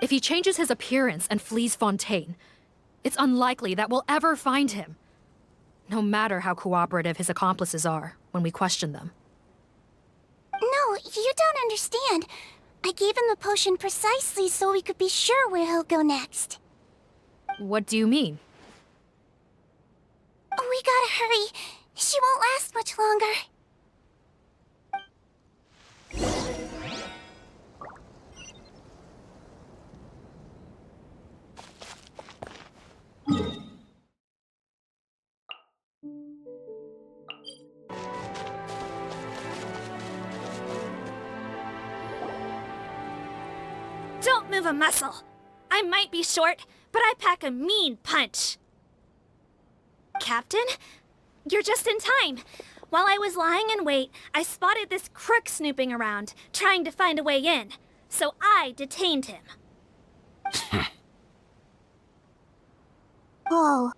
[SPEAKER 4] If he changes his appearance and flees Fontaine, it's unlikely that we'll ever find him. No matter how cooperative his accomplices are when we question them.
[SPEAKER 1] No, you don't understand. I gave him the potion precisely so we could be sure where he'll go next.
[SPEAKER 4] What do you mean?
[SPEAKER 1] We gotta hurry. She won't last much longer.
[SPEAKER 8] Don't move a muscle. I might be short, but I pack a mean punch. Captain? You're just in time. While I was lying in wait, I spotted this crook snooping around, trying to find a way in. So I detained him.
[SPEAKER 7] Whoa.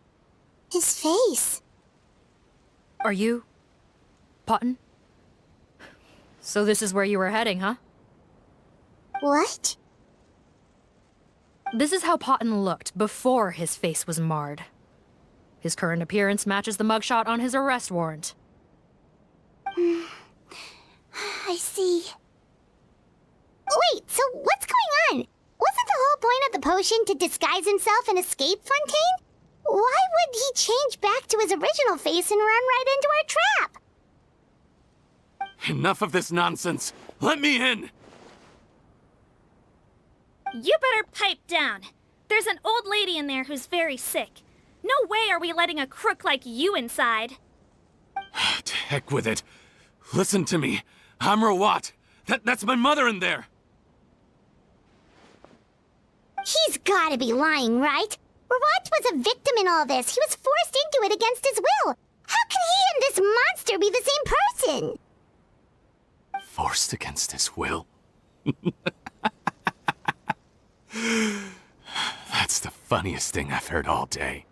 [SPEAKER 7] His face.
[SPEAKER 4] Are you... Potten? So this is where you were heading, huh?
[SPEAKER 7] What?
[SPEAKER 4] This is how Potten looked before his face was marred. His current appearance matches the mugshot on his arrest warrant.
[SPEAKER 1] I see.
[SPEAKER 7] Wait, so what's going on? Wasn't the whole point of the potion to disguise himself and escape Fontaine? Why would he change back to his original face and run right into our trap?
[SPEAKER 16] Enough of this nonsense. Let me in!
[SPEAKER 8] You better pipe down. There's an old lady in there who's very sick. No way are we letting a crook like you inside.
[SPEAKER 16] To heck with it. Listen to me. I'm Rawat. That's my mother in there.
[SPEAKER 7] He's gotta be lying, right? Rawat was a victim in all this. He was forced into it against his will. How can he and this monster be the same person?
[SPEAKER 16] Forced against his will? That's the funniest thing I've heard all day.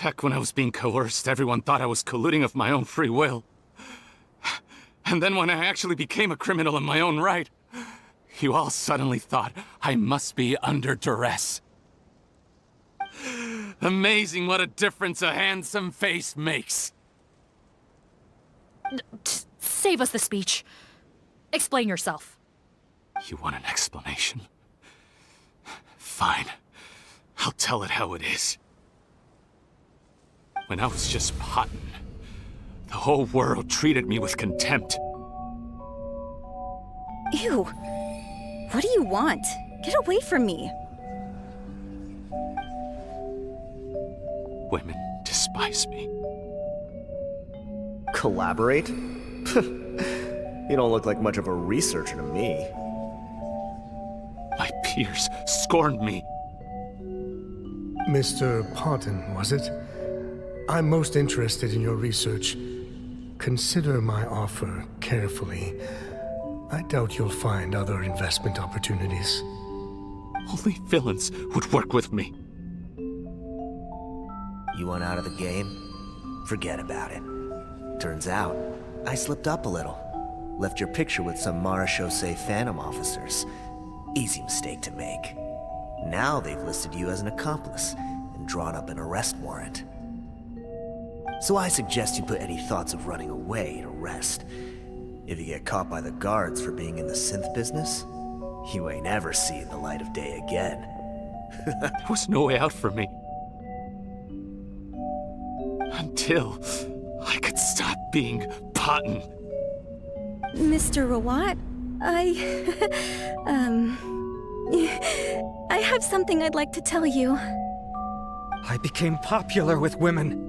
[SPEAKER 16] Back when I was being coerced, everyone thought I was colluding of my own free will. And then when I actually became a criminal in my own right, you all suddenly thought I must be under duress. Amazing what a difference a handsome face makes.
[SPEAKER 4] Save us the speech. Explain yourself.
[SPEAKER 16] You want an explanation? Fine. I'll tell it how it is. When I was just Potten, the whole world treated me with contempt.
[SPEAKER 11] Ew. What do you want? Get away from me.
[SPEAKER 16] Women despise me.
[SPEAKER 3] Collaborate? You don't look like much of a researcher to me.
[SPEAKER 16] My peers scorned me.
[SPEAKER 2] Mr. Potten, was it? I'm most interested in your research. Consider my offer carefully. I doubt you'll find other investment opportunities.
[SPEAKER 16] Only villains would work with me.
[SPEAKER 3] You want out of the game? Forget about it. Turns out, I slipped up a little. Left your picture with some marechaussee phantom officers. Easy mistake to make. Now they've listed you as an accomplice and drawn up an arrest warrant. So I suggest you put any thoughts of running away to rest. If you get caught by the guards for being in the synth business, you ain't ever seeing the light of day again.
[SPEAKER 16] There was no way out for me. Until I could stop being Paten.
[SPEAKER 11] Mr. Rawat, I have something I'd like to tell you.
[SPEAKER 3] I became popular with women.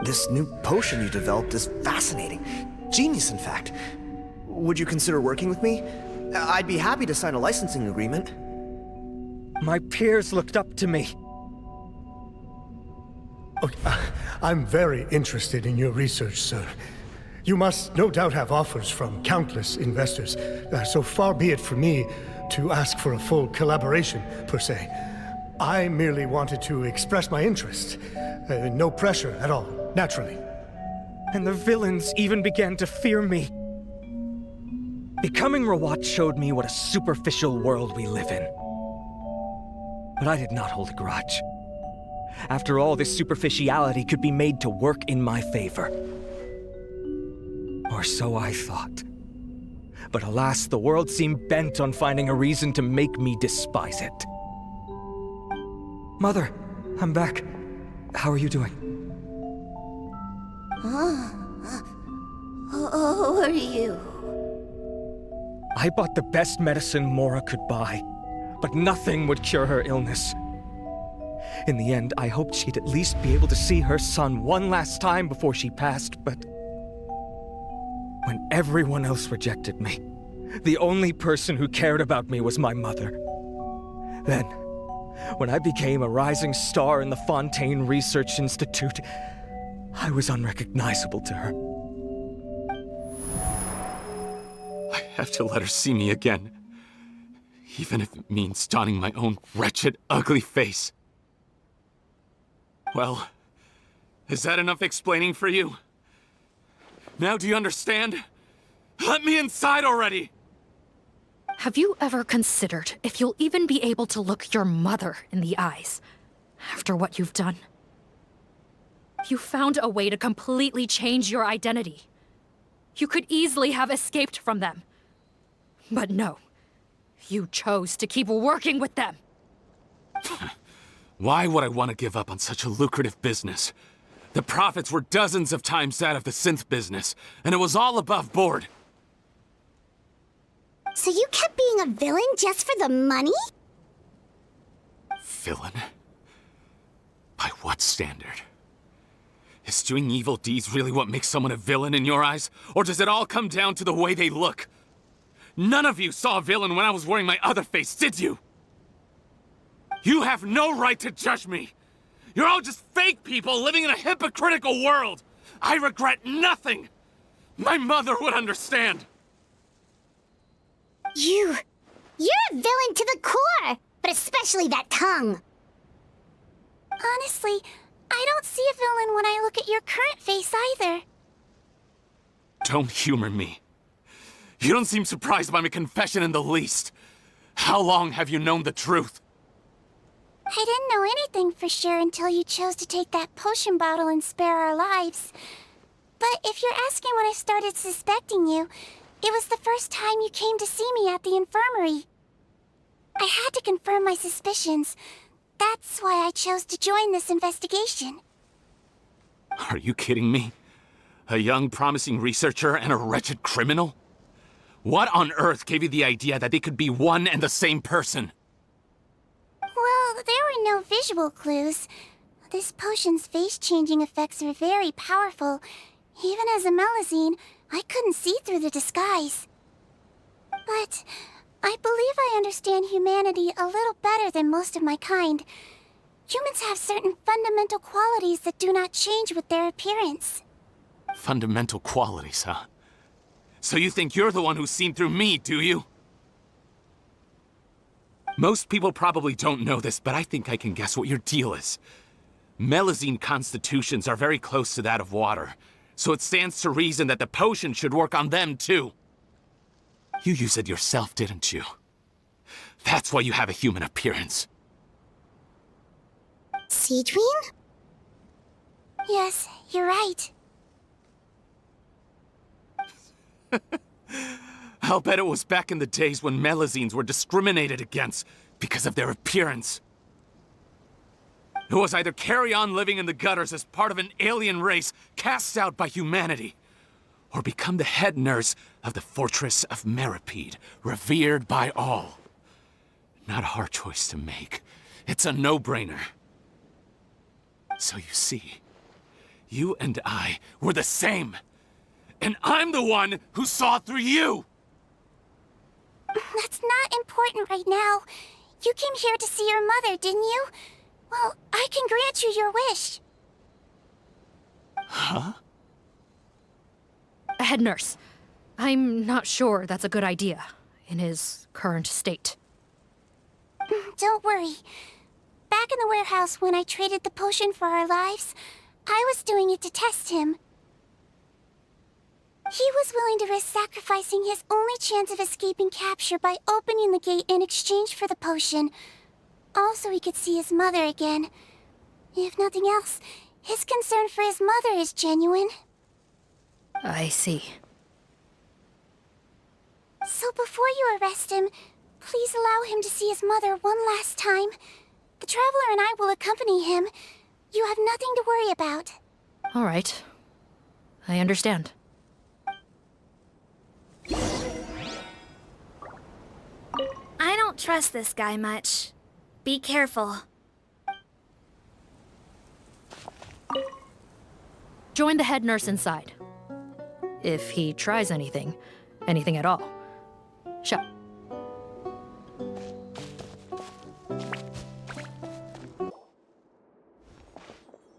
[SPEAKER 3] This new potion you developed is fascinating. Genius, in fact. Would you consider working with me? I'd be happy to sign a licensing agreement.
[SPEAKER 17] My peers looked up to me.
[SPEAKER 2] Okay, I'm very interested in your research, sir. You must no doubt have offers from countless investors, so far be it for me to ask for a full collaboration, per se. I merely wanted to express my interest. No pressure at all, naturally.
[SPEAKER 17] And the villains even began to fear me. Becoming Rawat showed me what a superficial world we live in. But I did not hold a grudge. After all, this superficiality could be made to work in my favor. Or so I thought. But alas, the world seemed bent on finding a reason to make me despise it. Mother, I'm back. How are you doing?
[SPEAKER 1] Who are you?
[SPEAKER 17] I bought the best medicine Mora could buy, but nothing would cure her illness. In the end, I hoped she'd at least be able to see her son one last time before she passed, but when everyone else rejected me, the only person who cared about me was my mother. Then, when I became a rising star in the Fontaine Research Institute, I was unrecognizable to her.
[SPEAKER 16] I have to let her see me again. Even if it means donning my own wretched, ugly face. Well, is that enough explaining for you? Now do you understand? Let me inside already!
[SPEAKER 4] Have you ever considered if you'll even be able to look your mother in the eyes after what you've done? You found a way to completely change your identity. You could easily have escaped from them. But no, you chose to keep working with them.
[SPEAKER 16] Why would I want to give up on such a lucrative business? The profits were dozens of times that of the synth business, and it was all above board.
[SPEAKER 7] So you kept being a villain just for the money?
[SPEAKER 16] Villain? By what standard? Is doing evil deeds really what makes someone a villain in your eyes? Or does it all come down to the way they look? None of you saw a villain when I was wearing my other face, did you? You have no right to judge me! You're all just fake people living in a hypocritical world! I regret nothing! My mother would understand!
[SPEAKER 7] You're a villain to the core! But especially that tongue!
[SPEAKER 1] Honestly, I don't see a villain when I look at your current face either.
[SPEAKER 16] Don't humor me. You don't seem surprised by my confession in the least. How long have you known the truth?
[SPEAKER 1] I didn't know anything for sure until you chose to take that potion bottle and spare our lives. But if you're asking when I started suspecting you, it was the first time you came to see me at the infirmary. I had to confirm my suspicions. That's why I chose to join this investigation.
[SPEAKER 16] Are you kidding me? A young, promising researcher and a wretched criminal? What on earth gave you the idea that they could be one and the same person?
[SPEAKER 1] Well, there were no visual clues. This potion's face-changing effects are very powerful. Even as a Melusine, I couldn't see through the disguise. But I believe I understand humanity a little better than most of my kind. Humans have certain fundamental qualities that do not change with their appearance.
[SPEAKER 16] Fundamental qualities, huh? So you think you're the one who's seen through me, do you? Most people probably don't know this, but I think I can guess what your deal is. Melazine constitutions are very close to that of water, so it stands to reason that the potion should work on them too. You use it yourself, didn't you? That's why you have a human appearance.
[SPEAKER 7] Sigewinne?
[SPEAKER 1] Yes, you're right.
[SPEAKER 16] I'll bet it was back in the days when Melazines were discriminated against because of their appearance. It was either carry on living in the gutters as part of an alien race cast out by humanity, or become the head nurse of the fortress of Meropide, revered by all. Not a hard choice to make. It's a no-brainer. So you see, you and I were the same. And I'm the one who saw through you!
[SPEAKER 1] That's not important right now. You came here to see your mother, didn't you? Well, I can grant you your wish.
[SPEAKER 16] Huh?
[SPEAKER 4] Head nurse, I'm not sure that's a good idea in his current state.
[SPEAKER 1] Don't worry. Back in the warehouse when I traded the potion for our lives, I was doing it to test him. He was willing to risk sacrificing his only chance of escaping capture by opening the gate in exchange for the potion. Also, he could see his mother again. If nothing else, his concern for his mother is genuine.
[SPEAKER 4] I see.
[SPEAKER 1] So before you arrest him, please allow him to see his mother one last time. The Traveler and I will accompany him. You have nothing to worry about.
[SPEAKER 4] All right. I understand.
[SPEAKER 8] I don't trust this guy much. Be careful.
[SPEAKER 4] Join the head nurse inside. If he tries anything at all.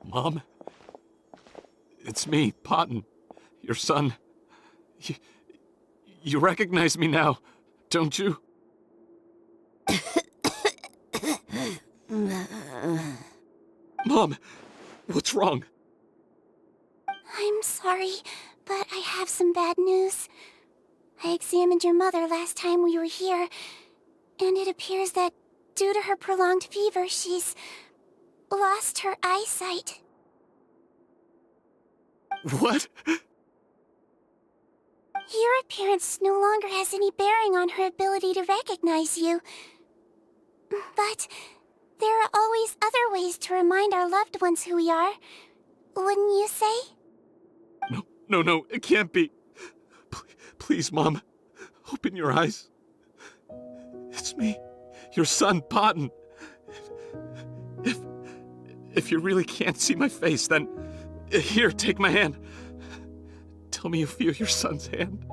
[SPEAKER 16] Mom? It's me, Parte, your son. You recognize me now, don't you? Mom, what's wrong?
[SPEAKER 1] I'm sorry, but I have some bad news. I examined your mother last time we were here, and it appears that due to her prolonged fever, she's lost her eyesight.
[SPEAKER 16] What?
[SPEAKER 1] Your appearance no longer has any bearing on her ability to recognize you. But there are always other ways to remind our loved ones who we are. Wouldn't you say?
[SPEAKER 16] No, it can't be. Please, Mom, open your eyes. It's me, your son, Parte. If you really can't see my face, then here, take my hand. Tell me you feel your son's hand.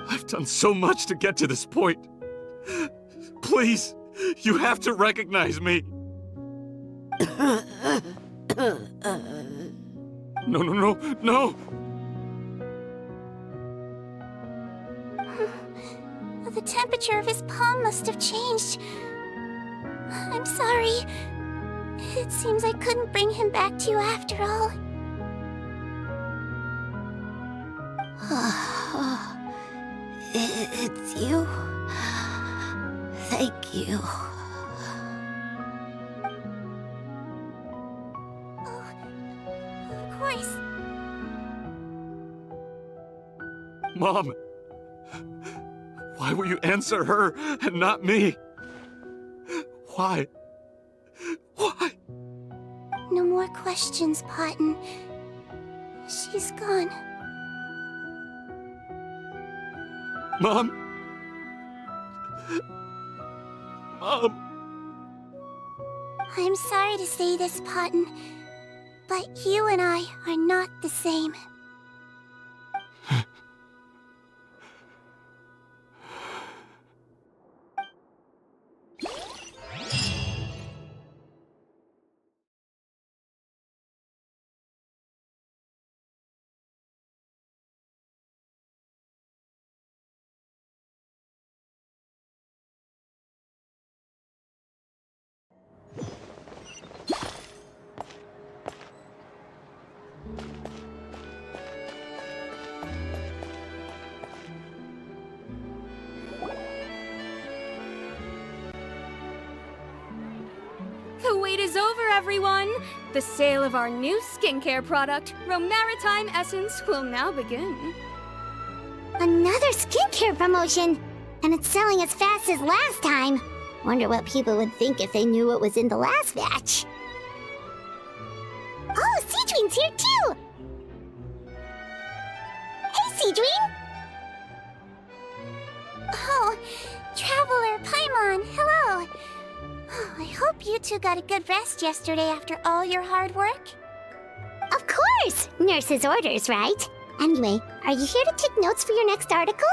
[SPEAKER 16] I've done so much to get to this point. Please, you have to recognize me. No.
[SPEAKER 1] The temperature of his palm must have changed. I'm sorry. It seems I couldn't bring him back to you after all.
[SPEAKER 7] It's you. Thank you.
[SPEAKER 1] Of course.
[SPEAKER 16] Mom, why will you answer her and not me? Why?
[SPEAKER 1] No more questions, Parte. She's gone.
[SPEAKER 16] Mom?
[SPEAKER 1] I'm sorry to say this, Parte, but you and I are not the same.
[SPEAKER 18] wait is over, everyone! The sale of our new skincare product, Romaritime Essence, will now begin.
[SPEAKER 7] Another skincare promotion! And it's selling as fast as last time. Wonder what people would think if they knew what was in the last batch. Oh, Sigewinne's here too! Hey, Sigewinne!
[SPEAKER 1] Oh, Traveler Paimon, hello! Oh, I hope you two got a good rest yesterday after all your hard work.
[SPEAKER 7] Of course! Nurse's orders, right? Anyway, are you here to take notes for your next article?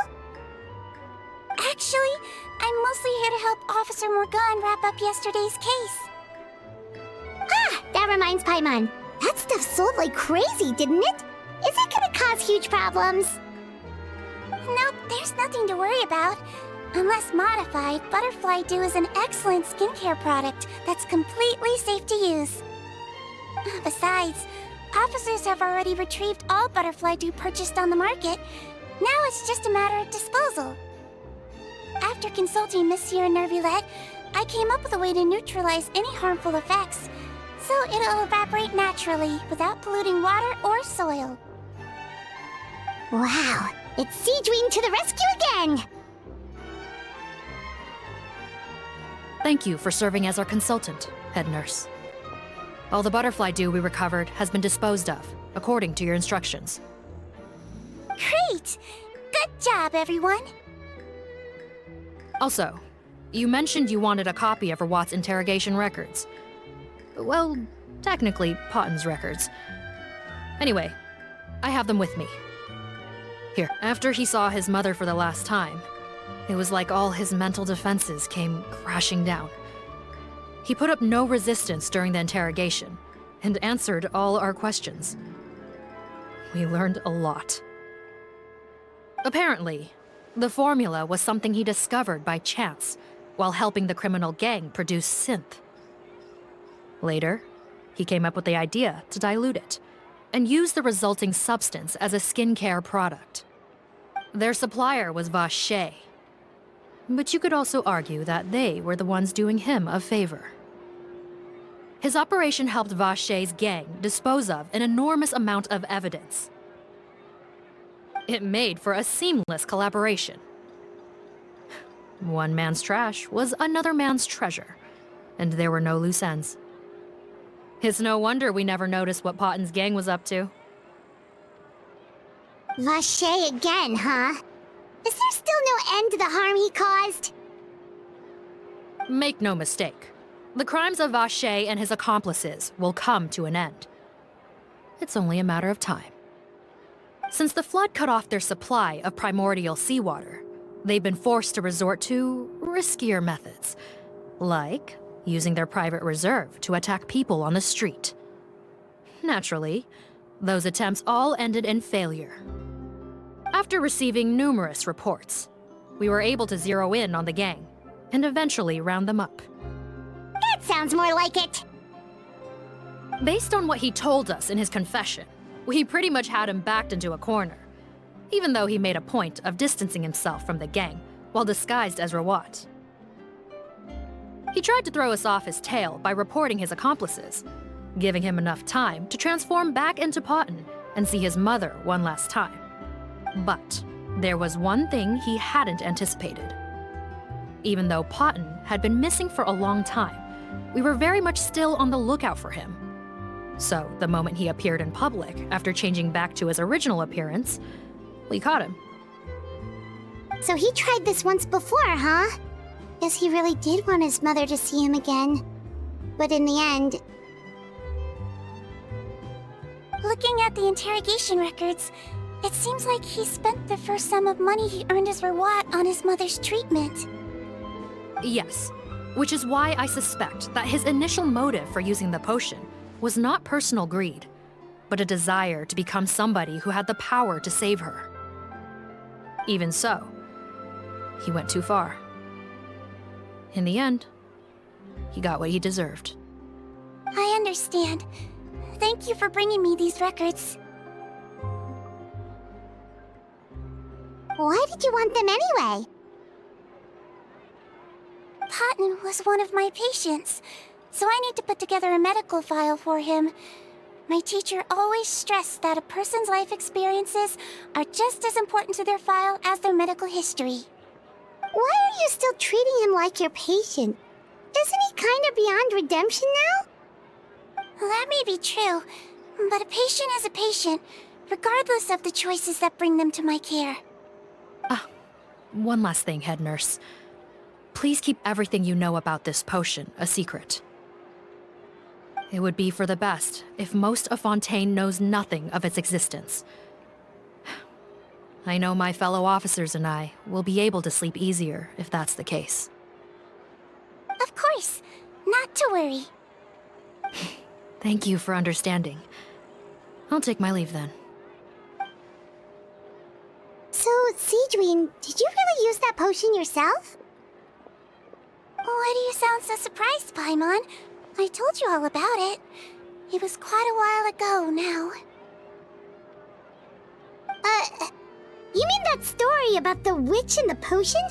[SPEAKER 1] Actually, I'm mostly here to help Officer Morgan wrap up yesterday's case.
[SPEAKER 7] Ah, that reminds Paimon. That stuff sold like crazy, didn't it? Is it gonna cause huge problems?
[SPEAKER 1] Nope, there's nothing to worry about. Unless modified, Butterfly Dew is an excellent skincare product that's completely safe to use. Besides, officers have already retrieved all Butterfly Dew purchased on the market. Now it's just a matter of disposal. After consulting Monsieur Nervulette, I came up with a way to neutralize any harmful effects, so it'll evaporate naturally without polluting water or soil.
[SPEAKER 7] Wow, it's Sigewinne to the rescue again!
[SPEAKER 4] Thank you for serving as our consultant, head nurse. All the butterfly dew we recovered has been disposed of, according to your instructions.
[SPEAKER 1] Great! Good job, everyone!
[SPEAKER 4] Also, you mentioned you wanted a copy of Rawat's interrogation records. Well, technically, Potten's records. Anyway, I have them with me. Here, after he saw his mother for the last time, it was like all his mental defenses came crashing down. He put up no resistance during the interrogation, and answered all our questions. We learned a lot. Apparently, the formula was something he discovered by chance while helping the criminal gang produce synth. Later, he came up with the idea to dilute it and use the resulting substance as a skincare product. Their supplier was Vache, but you could also argue that they were the ones doing him a favor. His operation helped Vache's gang dispose of an enormous amount of evidence. It made for a seamless collaboration. One man's trash was another man's treasure, and there were no loose ends. It's no wonder we never noticed what Potten's gang was up to.
[SPEAKER 7] Vache again, huh? Is there still no end to the harm he caused?
[SPEAKER 4] Make no mistake. The crimes of Vache and his accomplices will come to an end. It's only a matter of time. Since the flood cut off their supply of primordial seawater, they've been forced to resort to riskier methods, like using their private reserve to attack people on the street. Naturally, those attempts all ended in failure. After receiving numerous reports, we were able to zero in on the gang and eventually round them up.
[SPEAKER 7] That sounds more like it!
[SPEAKER 4] Based on what he told us in his confession, we pretty much had him backed into a corner, even though he made a point of distancing himself from the gang while disguised as Rawat. He tried to throw us off his tail by reporting his accomplices, giving him enough time to transform back into Potten and see his mother one last time. But there was one thing he hadn't anticipated. Even though Potten had been missing for a long time, we were very much still on the lookout for him. So the moment he appeared in public after changing back to his original appearance, we caught him.
[SPEAKER 7] So he tried this once before, huh? Guess he really did want his mother to see him again. But in the end...
[SPEAKER 1] Looking at the interrogation records, it seems like he spent the first sum of money he earned as Rawat on his mother's treatment.
[SPEAKER 4] Yes, which is why I suspect that his initial motive for using the potion was not personal greed, but a desire to become somebody who had the power to save her. Even so, he went too far. In the end, he got what he deserved.
[SPEAKER 1] I understand. Thank you for bringing me these records.
[SPEAKER 7] Why did you want them anyway?
[SPEAKER 1] Potten was one of my patients. so I need to put together a medical file for him. My teacher always stressed that a person's life experiences are just as important to their file as their medical history.
[SPEAKER 7] Why are you still treating him like your patient? Isn't he kind of beyond redemption now?
[SPEAKER 1] That may be true, but a patient is a patient, regardless of the choices that bring them to my care.
[SPEAKER 4] One last thing, head nurse. Please keep everything you know about this potion a secret. It would be for the best if most of Fontaine knows nothing of its existence. I know my fellow officers and I will be able to sleep easier if that's the case.
[SPEAKER 1] Of course, not to worry.
[SPEAKER 4] Thank you for understanding. I'll take my leave then.
[SPEAKER 7] So, Sigewinne, did you really use that potion yourself?
[SPEAKER 1] Why do you sound so surprised, Paimon? I told you all about it. It was quite a while ago now.
[SPEAKER 7] You mean that story about the witch and the potion?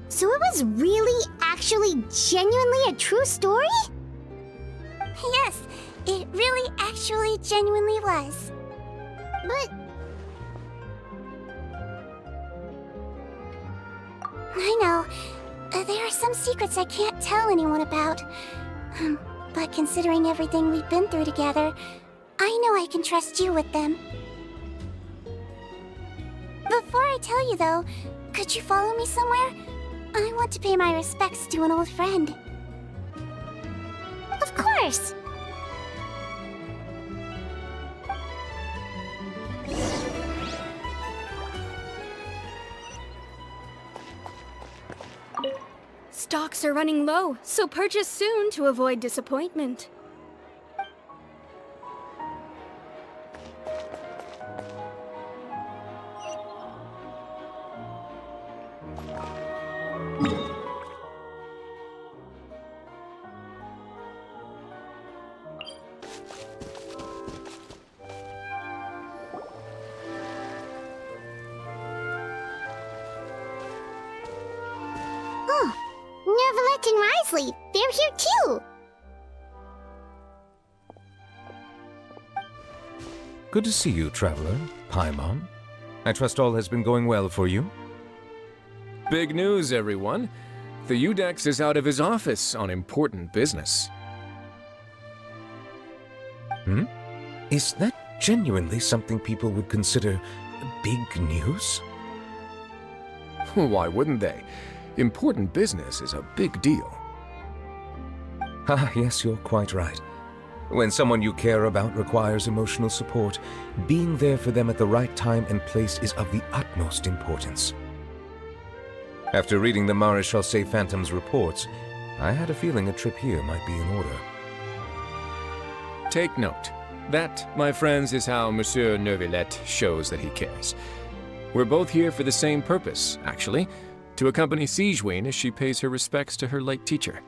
[SPEAKER 7] So it was really, actually, genuinely a true story?
[SPEAKER 1] Yes, it really, actually, genuinely was.
[SPEAKER 7] But...
[SPEAKER 1] I know. There are some secrets I can't tell anyone about. But considering everything we've been through together, I know I can trust you with them. Before I tell you, though, could you follow me somewhere? I want to pay my respects to an old friend.
[SPEAKER 7] Of course!
[SPEAKER 18] Stocks are running low, so purchase soon to avoid disappointment.
[SPEAKER 7] Nervalette and Risley, they're here too!
[SPEAKER 19] Good to see you, Traveler. Paimon. I trust all has been going well for you?
[SPEAKER 5] Big news, everyone. The Udex is out of his office on important business.
[SPEAKER 19] Is that genuinely something people would consider big news?
[SPEAKER 5] Why wouldn't they? Important business is a big deal.
[SPEAKER 19] Ah, yes, you're quite right. When someone you care about requires emotional support, being there for them at the right time and place is of the utmost importance. After reading the Maréchal Phantom's reports, I had a feeling a trip here might be in order.
[SPEAKER 5] Take note. That, my friends, is how Monsieur Nervalette shows that he cares. We're both here for the same purpose, actually, to accompany Sigewinne as she pays her respects to her late teacher.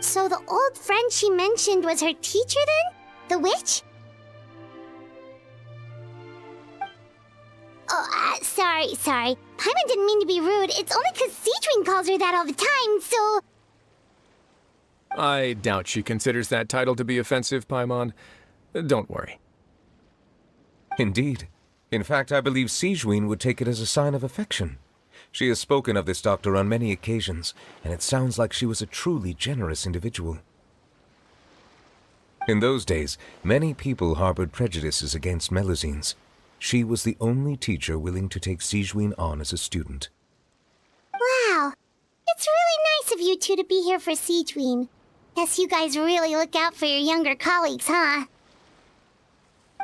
[SPEAKER 7] So the old friend she mentioned was her teacher then? The witch? Oh, sorry. Paimon didn't mean to be rude. It's only because Sigewinne calls her that all the time, so...
[SPEAKER 5] I doubt she considers that title to be offensive, Paimon. Don't worry.
[SPEAKER 19] Indeed. In fact, I believe Sigewinne would take it as a sign of affection. She has spoken of this doctor on many occasions, and it sounds like she was a truly generous individual. In those days, many people harbored prejudices against Melusines. She was the only teacher willing to take Sigewinne on as a student.
[SPEAKER 7] Wow. It's really nice of you two to be here for Sigewinne. Guess you guys really look out for your younger colleagues, huh?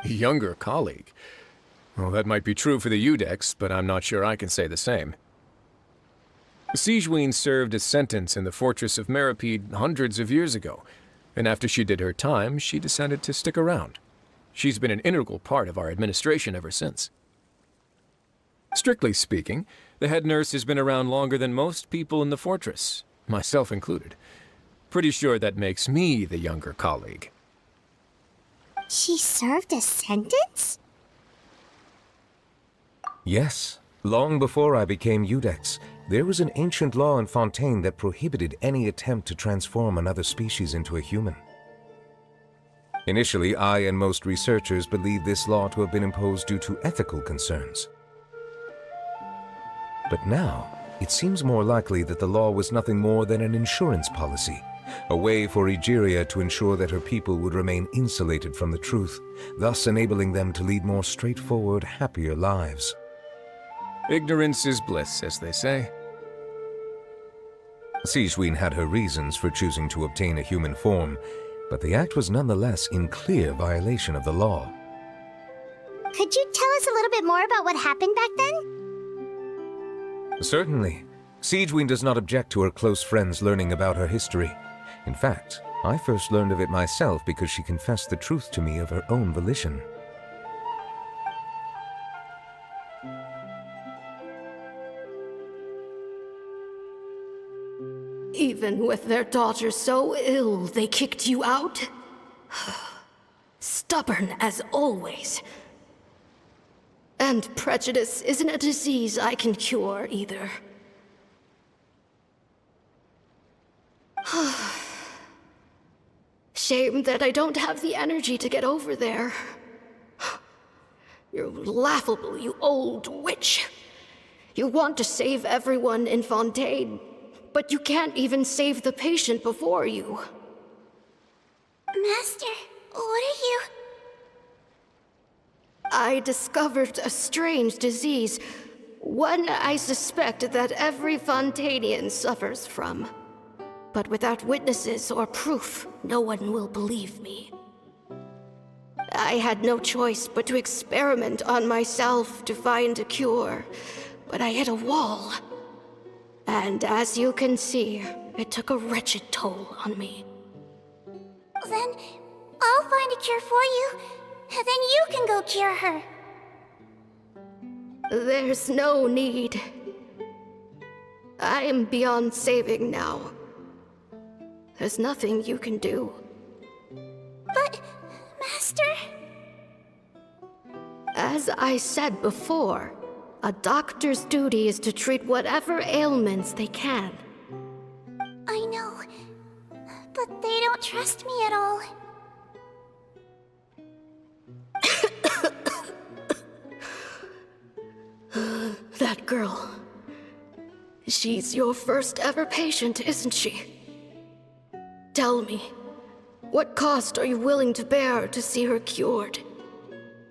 [SPEAKER 5] Younger colleague? Well, that might be true for the Udex, but I'm not sure I can say the same. Sigewinne served a sentence in the fortress of Meropide hundreds of years ago, and after she did her time, she decided to stick around. She's been an integral part of our administration ever since. Strictly speaking, the head nurse has been around longer than most people in the fortress, myself included. Pretty sure that makes me the younger colleague.
[SPEAKER 7] She served a sentence?
[SPEAKER 19] Yes. Long before I became Udex, there was an ancient law in Fontaine that prohibited any attempt to transform another species into a human. Initially, I and most researchers believed this law to have been imposed due to ethical concerns. But now, it seems more likely that the law was nothing more than an insurance policy, a way for Egeria to ensure that her people would remain insulated from the truth, thus enabling them to lead more straightforward, happier lives.
[SPEAKER 5] Ignorance is bliss, as they say.
[SPEAKER 19] Sigewinne had her reasons for choosing to obtain a human form, but the act was nonetheless in clear violation of the law.
[SPEAKER 7] Could you tell us a little bit more about what happened back then?
[SPEAKER 19] Certainly. Sigewinne does not object to her close friends learning about her history. In fact, I first learned of it myself because she confessed the truth to me of her own volition.
[SPEAKER 20] Even with their daughter so ill, they kicked you out? Stubborn as always. And prejudice isn't a disease I can cure either. Shame that I don't have the energy to get over there. You're laughable, you old witch. You want to save everyone in Fontaine, but you can't even save the patient before you.
[SPEAKER 1] Master, what are you...
[SPEAKER 20] I discovered a strange disease, one I suspect that every Fontainian suffers from. But without witnesses or proof, no one will believe me. I had no choice but to experiment on myself to find a cure, but I hit a wall. And as you can see, it took a wretched toll on me.
[SPEAKER 1] Then I'll find a cure for you, and then you can go cure her.
[SPEAKER 20] There's no need. I am beyond saving now. There's nothing you can do.
[SPEAKER 1] But, Master...
[SPEAKER 20] As I said before, a doctor's duty is to treat whatever ailments they can.
[SPEAKER 1] I know, but they don't trust me at all.
[SPEAKER 20] That girl. She's your first ever patient, isn't she? Tell me, what cost are you willing to bear to see her cured?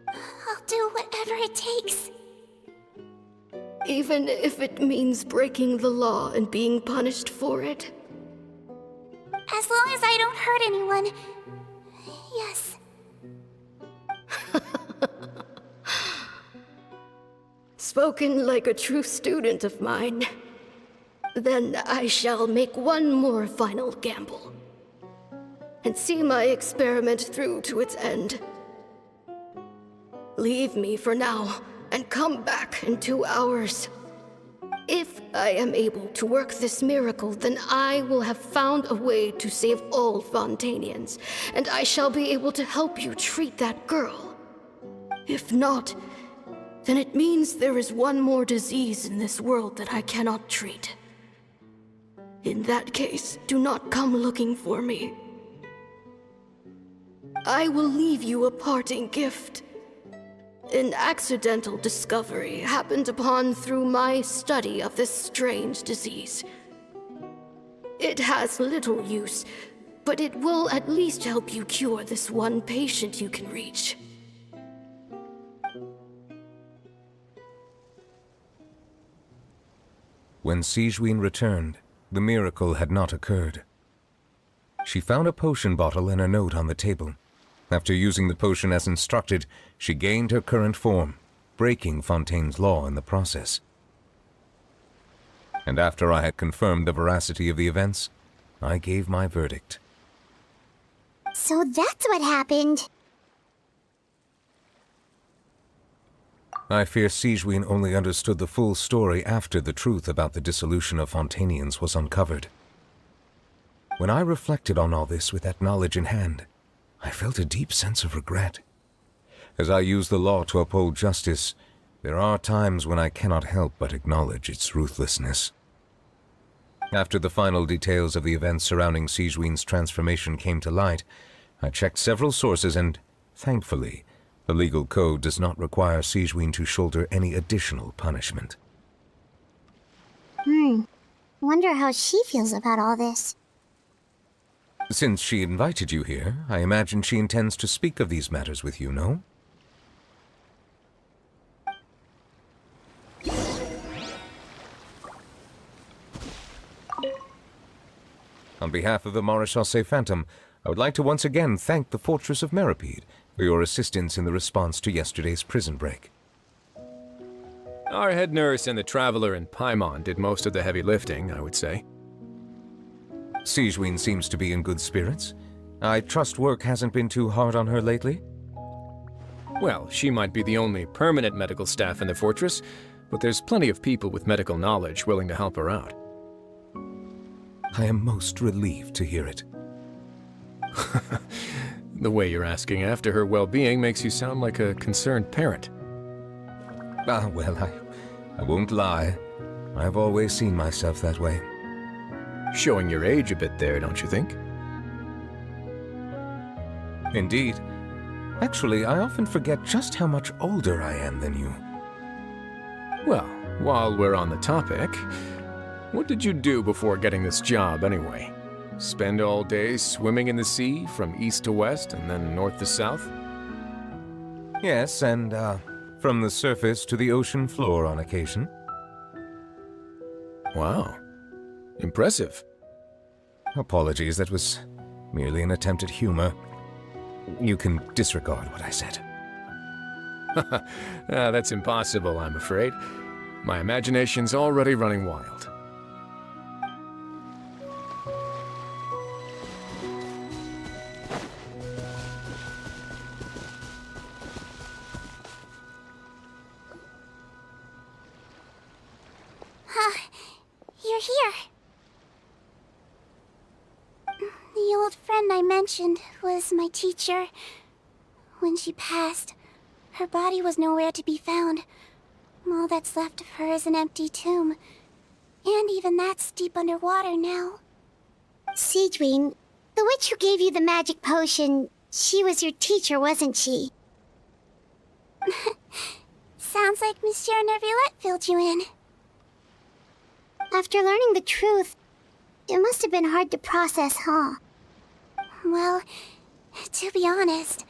[SPEAKER 1] I'll do whatever it takes.
[SPEAKER 20] Even if it means breaking the law and being punished for it?
[SPEAKER 1] As long as I don't hurt anyone, yes.
[SPEAKER 20] Spoken like a true student of mine. Then I shall make one more final gamble. And see my experiment through to its end. Leave me for now, and come back in 2 hours. If I am able to work this miracle, then I will have found a way to save all Fontainians, and I shall be able to help you treat that girl. If not, then it means there is one more disease in this world that I cannot treat. In that case, do not come looking for me. I will leave you a parting gift. An accidental discovery happened upon through my study of this strange disease. It has little use, but it will at least help you cure this one patient you can reach.
[SPEAKER 19] When Sigewinne returned, the miracle had not occurred. She found a potion bottle and a note on the table. After using the potion as instructed, she gained her current form, breaking Fontaine's law in the process. And after I had confirmed the veracity of the events, I gave my verdict.
[SPEAKER 7] So that's what happened.
[SPEAKER 19] I fear Sigewinne only understood the full story after the truth about the dissolution of Fontainians was uncovered. When I reflected on all this with that knowledge in hand, I felt a deep sense of regret. As I use the law to uphold justice, there are times when I cannot help but acknowledge its ruthlessness. After the final details of the events surrounding Sigewinne's transformation came to light, I checked several sources and, thankfully, the legal code does not require Sigewinne to shoulder any additional punishment.
[SPEAKER 7] Wonder how she feels about all this.
[SPEAKER 19] Since she invited you here, I imagine she intends to speak of these matters with you, no? On behalf of the Maréchaussée Phantom, I would like to once again thank the Fortress of Meropide for your assistance in the response to yesterday's prison break.
[SPEAKER 5] Our head nurse and the Traveler in Paimon did most of the heavy lifting, I would say.
[SPEAKER 19] Sigewinne seems to be in good spirits. I trust work hasn't been too hard on her lately?
[SPEAKER 5] Well, she might be the only permanent medical staff in the fortress, but there's plenty of people with medical knowledge willing to help her out.
[SPEAKER 19] I am most relieved to hear it.
[SPEAKER 5] The way you're asking after her well-being makes you sound like a concerned parent.
[SPEAKER 19] Well, I won't lie. I've always seen myself that way.
[SPEAKER 5] Showing your age a bit there, don't you think?
[SPEAKER 19] Indeed. Actually, I often forget just how much older I am than you.
[SPEAKER 5] Well, while we're on the topic, what did you do before getting this job anyway? Spend all day swimming in the sea from east to west and then north to south?
[SPEAKER 19] Yes, and from the surface to the ocean floor on occasion.
[SPEAKER 5] Wow. Impressive.
[SPEAKER 19] Apologies, that was merely an attempt at humor. You can disregard what I said.
[SPEAKER 5] That's impossible, I'm afraid. My imagination's already running wild.
[SPEAKER 1] You're here. The old friend I mentioned was my teacher. When she passed, her body was nowhere to be found. All that's left of her is an empty tomb. And even that's deep underwater now.
[SPEAKER 7] Sigewinne, the witch who gave you the magic potion, she was your teacher, wasn't she?
[SPEAKER 1] Sounds like Monsieur Nervillette filled you in.
[SPEAKER 7] After learning the truth, it must have been hard to process, huh?
[SPEAKER 1] Well, to be honest,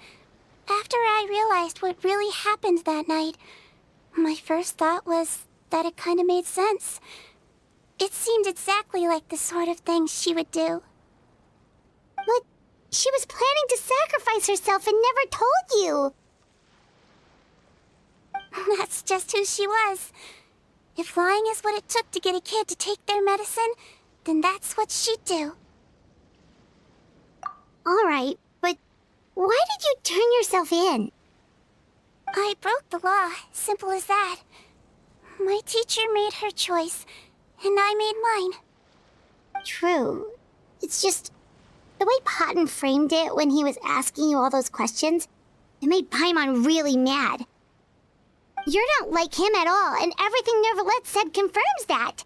[SPEAKER 1] after I realized what really happened that night, my first thought was that it kinda made sense. It seemed exactly like the sort of thing she would do.
[SPEAKER 7] But she was planning to sacrifice herself and never told you!
[SPEAKER 1] That's just who she was. If lying is what it took to get a kid to take their medicine, then that's what she'd do.
[SPEAKER 7] Alright, but why did you turn yourself in?
[SPEAKER 1] I broke the law, simple as that. My teacher made her choice, and I made mine.
[SPEAKER 7] True. It's just, the way Patton framed it when he was asking you all those questions, it made Paimon really mad. You're not like him at all, and everything Nervillette said confirms that.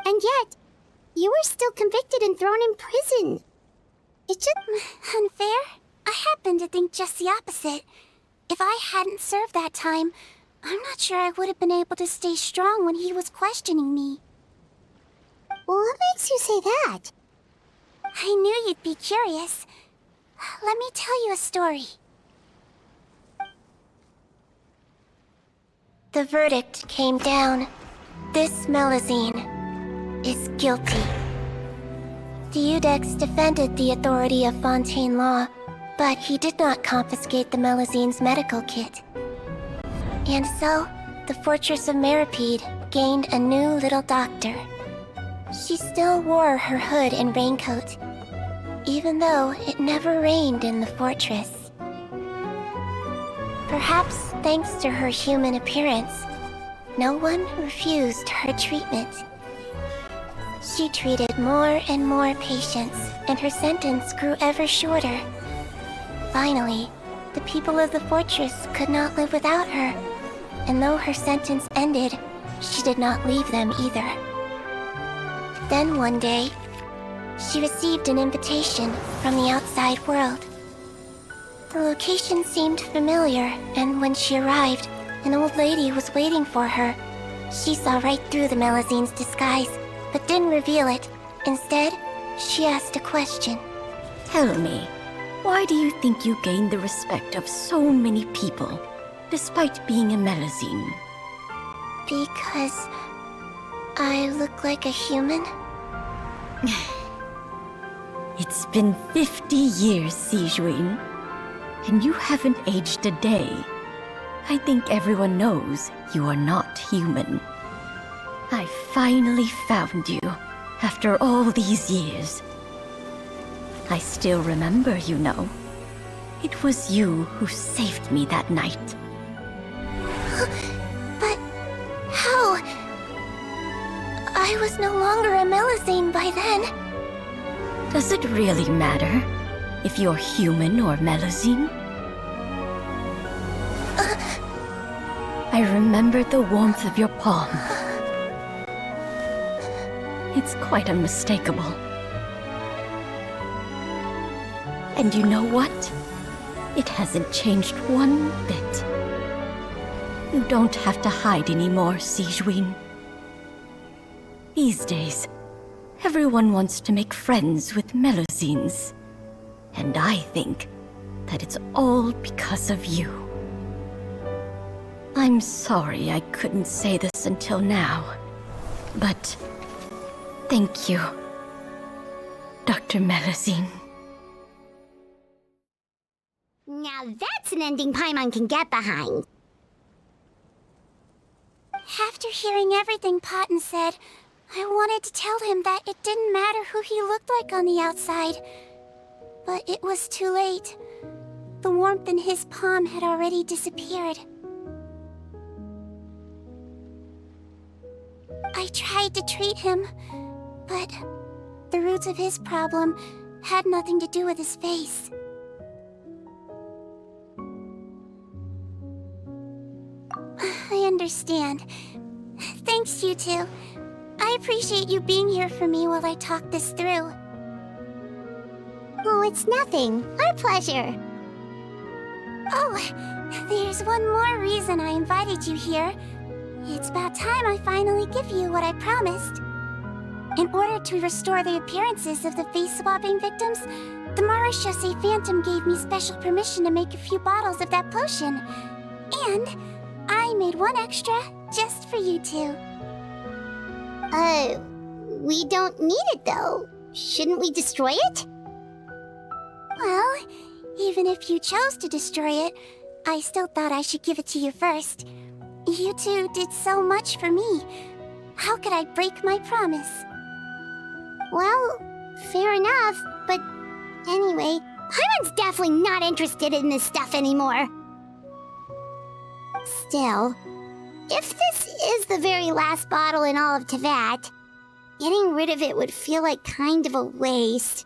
[SPEAKER 7] And yet, you were still convicted and thrown in prison.
[SPEAKER 1] It's just unfair. I happen to think just the opposite. If I hadn't served that time, I'm not sure I would have been able to stay strong when he was questioning me.
[SPEAKER 7] What makes you say that?
[SPEAKER 1] I knew you'd be curious. Let me tell you a story. The verdict came down. This Melusine is guilty. Deudex defended the authority of Fontaine law, but he did not confiscate the Melusine's medical kit. And so, the Fortress of Meropide gained a new little doctor. She still wore her hood and raincoat, even though it never rained in the fortress. Perhaps thanks to her human appearance, no one refused her treatment. She treated more and more patients, and her sentence grew ever shorter. Finally, the people of the fortress could not live without her, and though her sentence ended, she did not leave them either. Then one day, she received an invitation from the outside world. The location seemed familiar, and when she arrived, an old lady was waiting for her. She saw right through the Melazine's disguise, but didn't reveal it. Instead, she asked a question.
[SPEAKER 21] Tell me, why do you think you gained the respect of so many people, despite being a Melazine?
[SPEAKER 1] Because I look like a human?
[SPEAKER 21] It's been 50 years, Sigewinne, and you haven't aged a day. I think everyone knows you are not human. I finally found you, after all these years. I still remember, you know. It was you who saved me that night.
[SPEAKER 1] But how? I was no longer a Melazine by then.
[SPEAKER 21] Does it really matter if you're human or Melazine? I remember the warmth of your palm. It's quite unmistakable. And you know what? It hasn't changed one bit. You don't have to hide anymore, Sigewinne. These days, everyone wants to make friends with Melazines. And I think that it's all because of you. I'm sorry I couldn't say this until now, but thank you, Dr. Melazine.
[SPEAKER 7] Now that's an ending Paimon can get behind.
[SPEAKER 1] After hearing everything Paten said, I wanted to tell him that it didn't matter who he looked like on the outside. But it was too late. The warmth in his palm had already disappeared. I tried to treat him, but the roots of his problem had nothing to do with his face. I understand. Thanks, you two. I appreciate you being here for me while I talk this through.
[SPEAKER 7] Oh, it's nothing. Our pleasure.
[SPEAKER 1] Oh, there's one more reason I invited you here. It's about time I finally give you what I promised. In order to restore the appearances of the face-swapping victims, the Marechaussee Phantom gave me special permission to make a few bottles of that potion. And I made one extra just for you two.
[SPEAKER 7] We don't need it though. Shouldn't we destroy it?
[SPEAKER 1] Well, even if you chose to destroy it, I still thought I should give it to you first. You two did so much for me. How could I break my promise?
[SPEAKER 7] Well, fair enough, but anyway, Paimon's definitely not interested in this stuff anymore. Still, if this is the very last bottle in all of Teyvat, getting rid of it would feel like kind of a waste.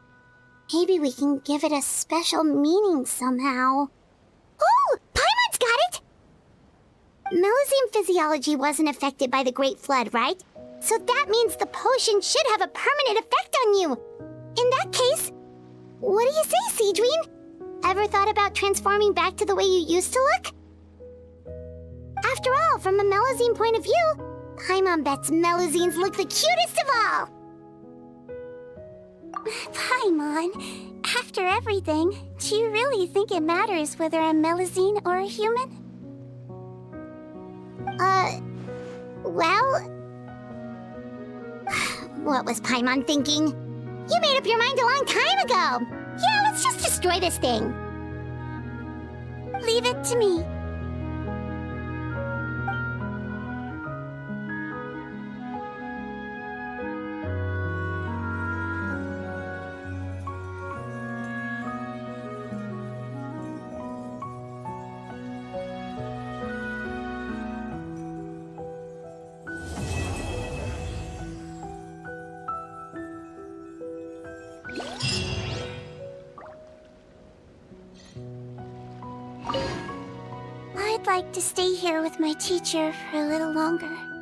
[SPEAKER 7] Maybe we can give it a special meaning somehow. Oh! Paimon's got it! Melazine physiology wasn't affected by the Great Flood, right? So that means the potion should have a permanent effect on you. In that case, what do you say, Sigewinne? Ever thought about transforming back to the way you used to look? After all, from a Melazine point of view, Paimon bets Melazines look the cutest of all.
[SPEAKER 1] Paimon, after everything, do you really think it matters whether I'm Melazine or a human?
[SPEAKER 7] Well... What was Paimon thinking? You made up your mind a long time ago! Yeah, let's just destroy this thing.
[SPEAKER 1] Leave it to me. I'd like to stay here with my teacher for a little longer.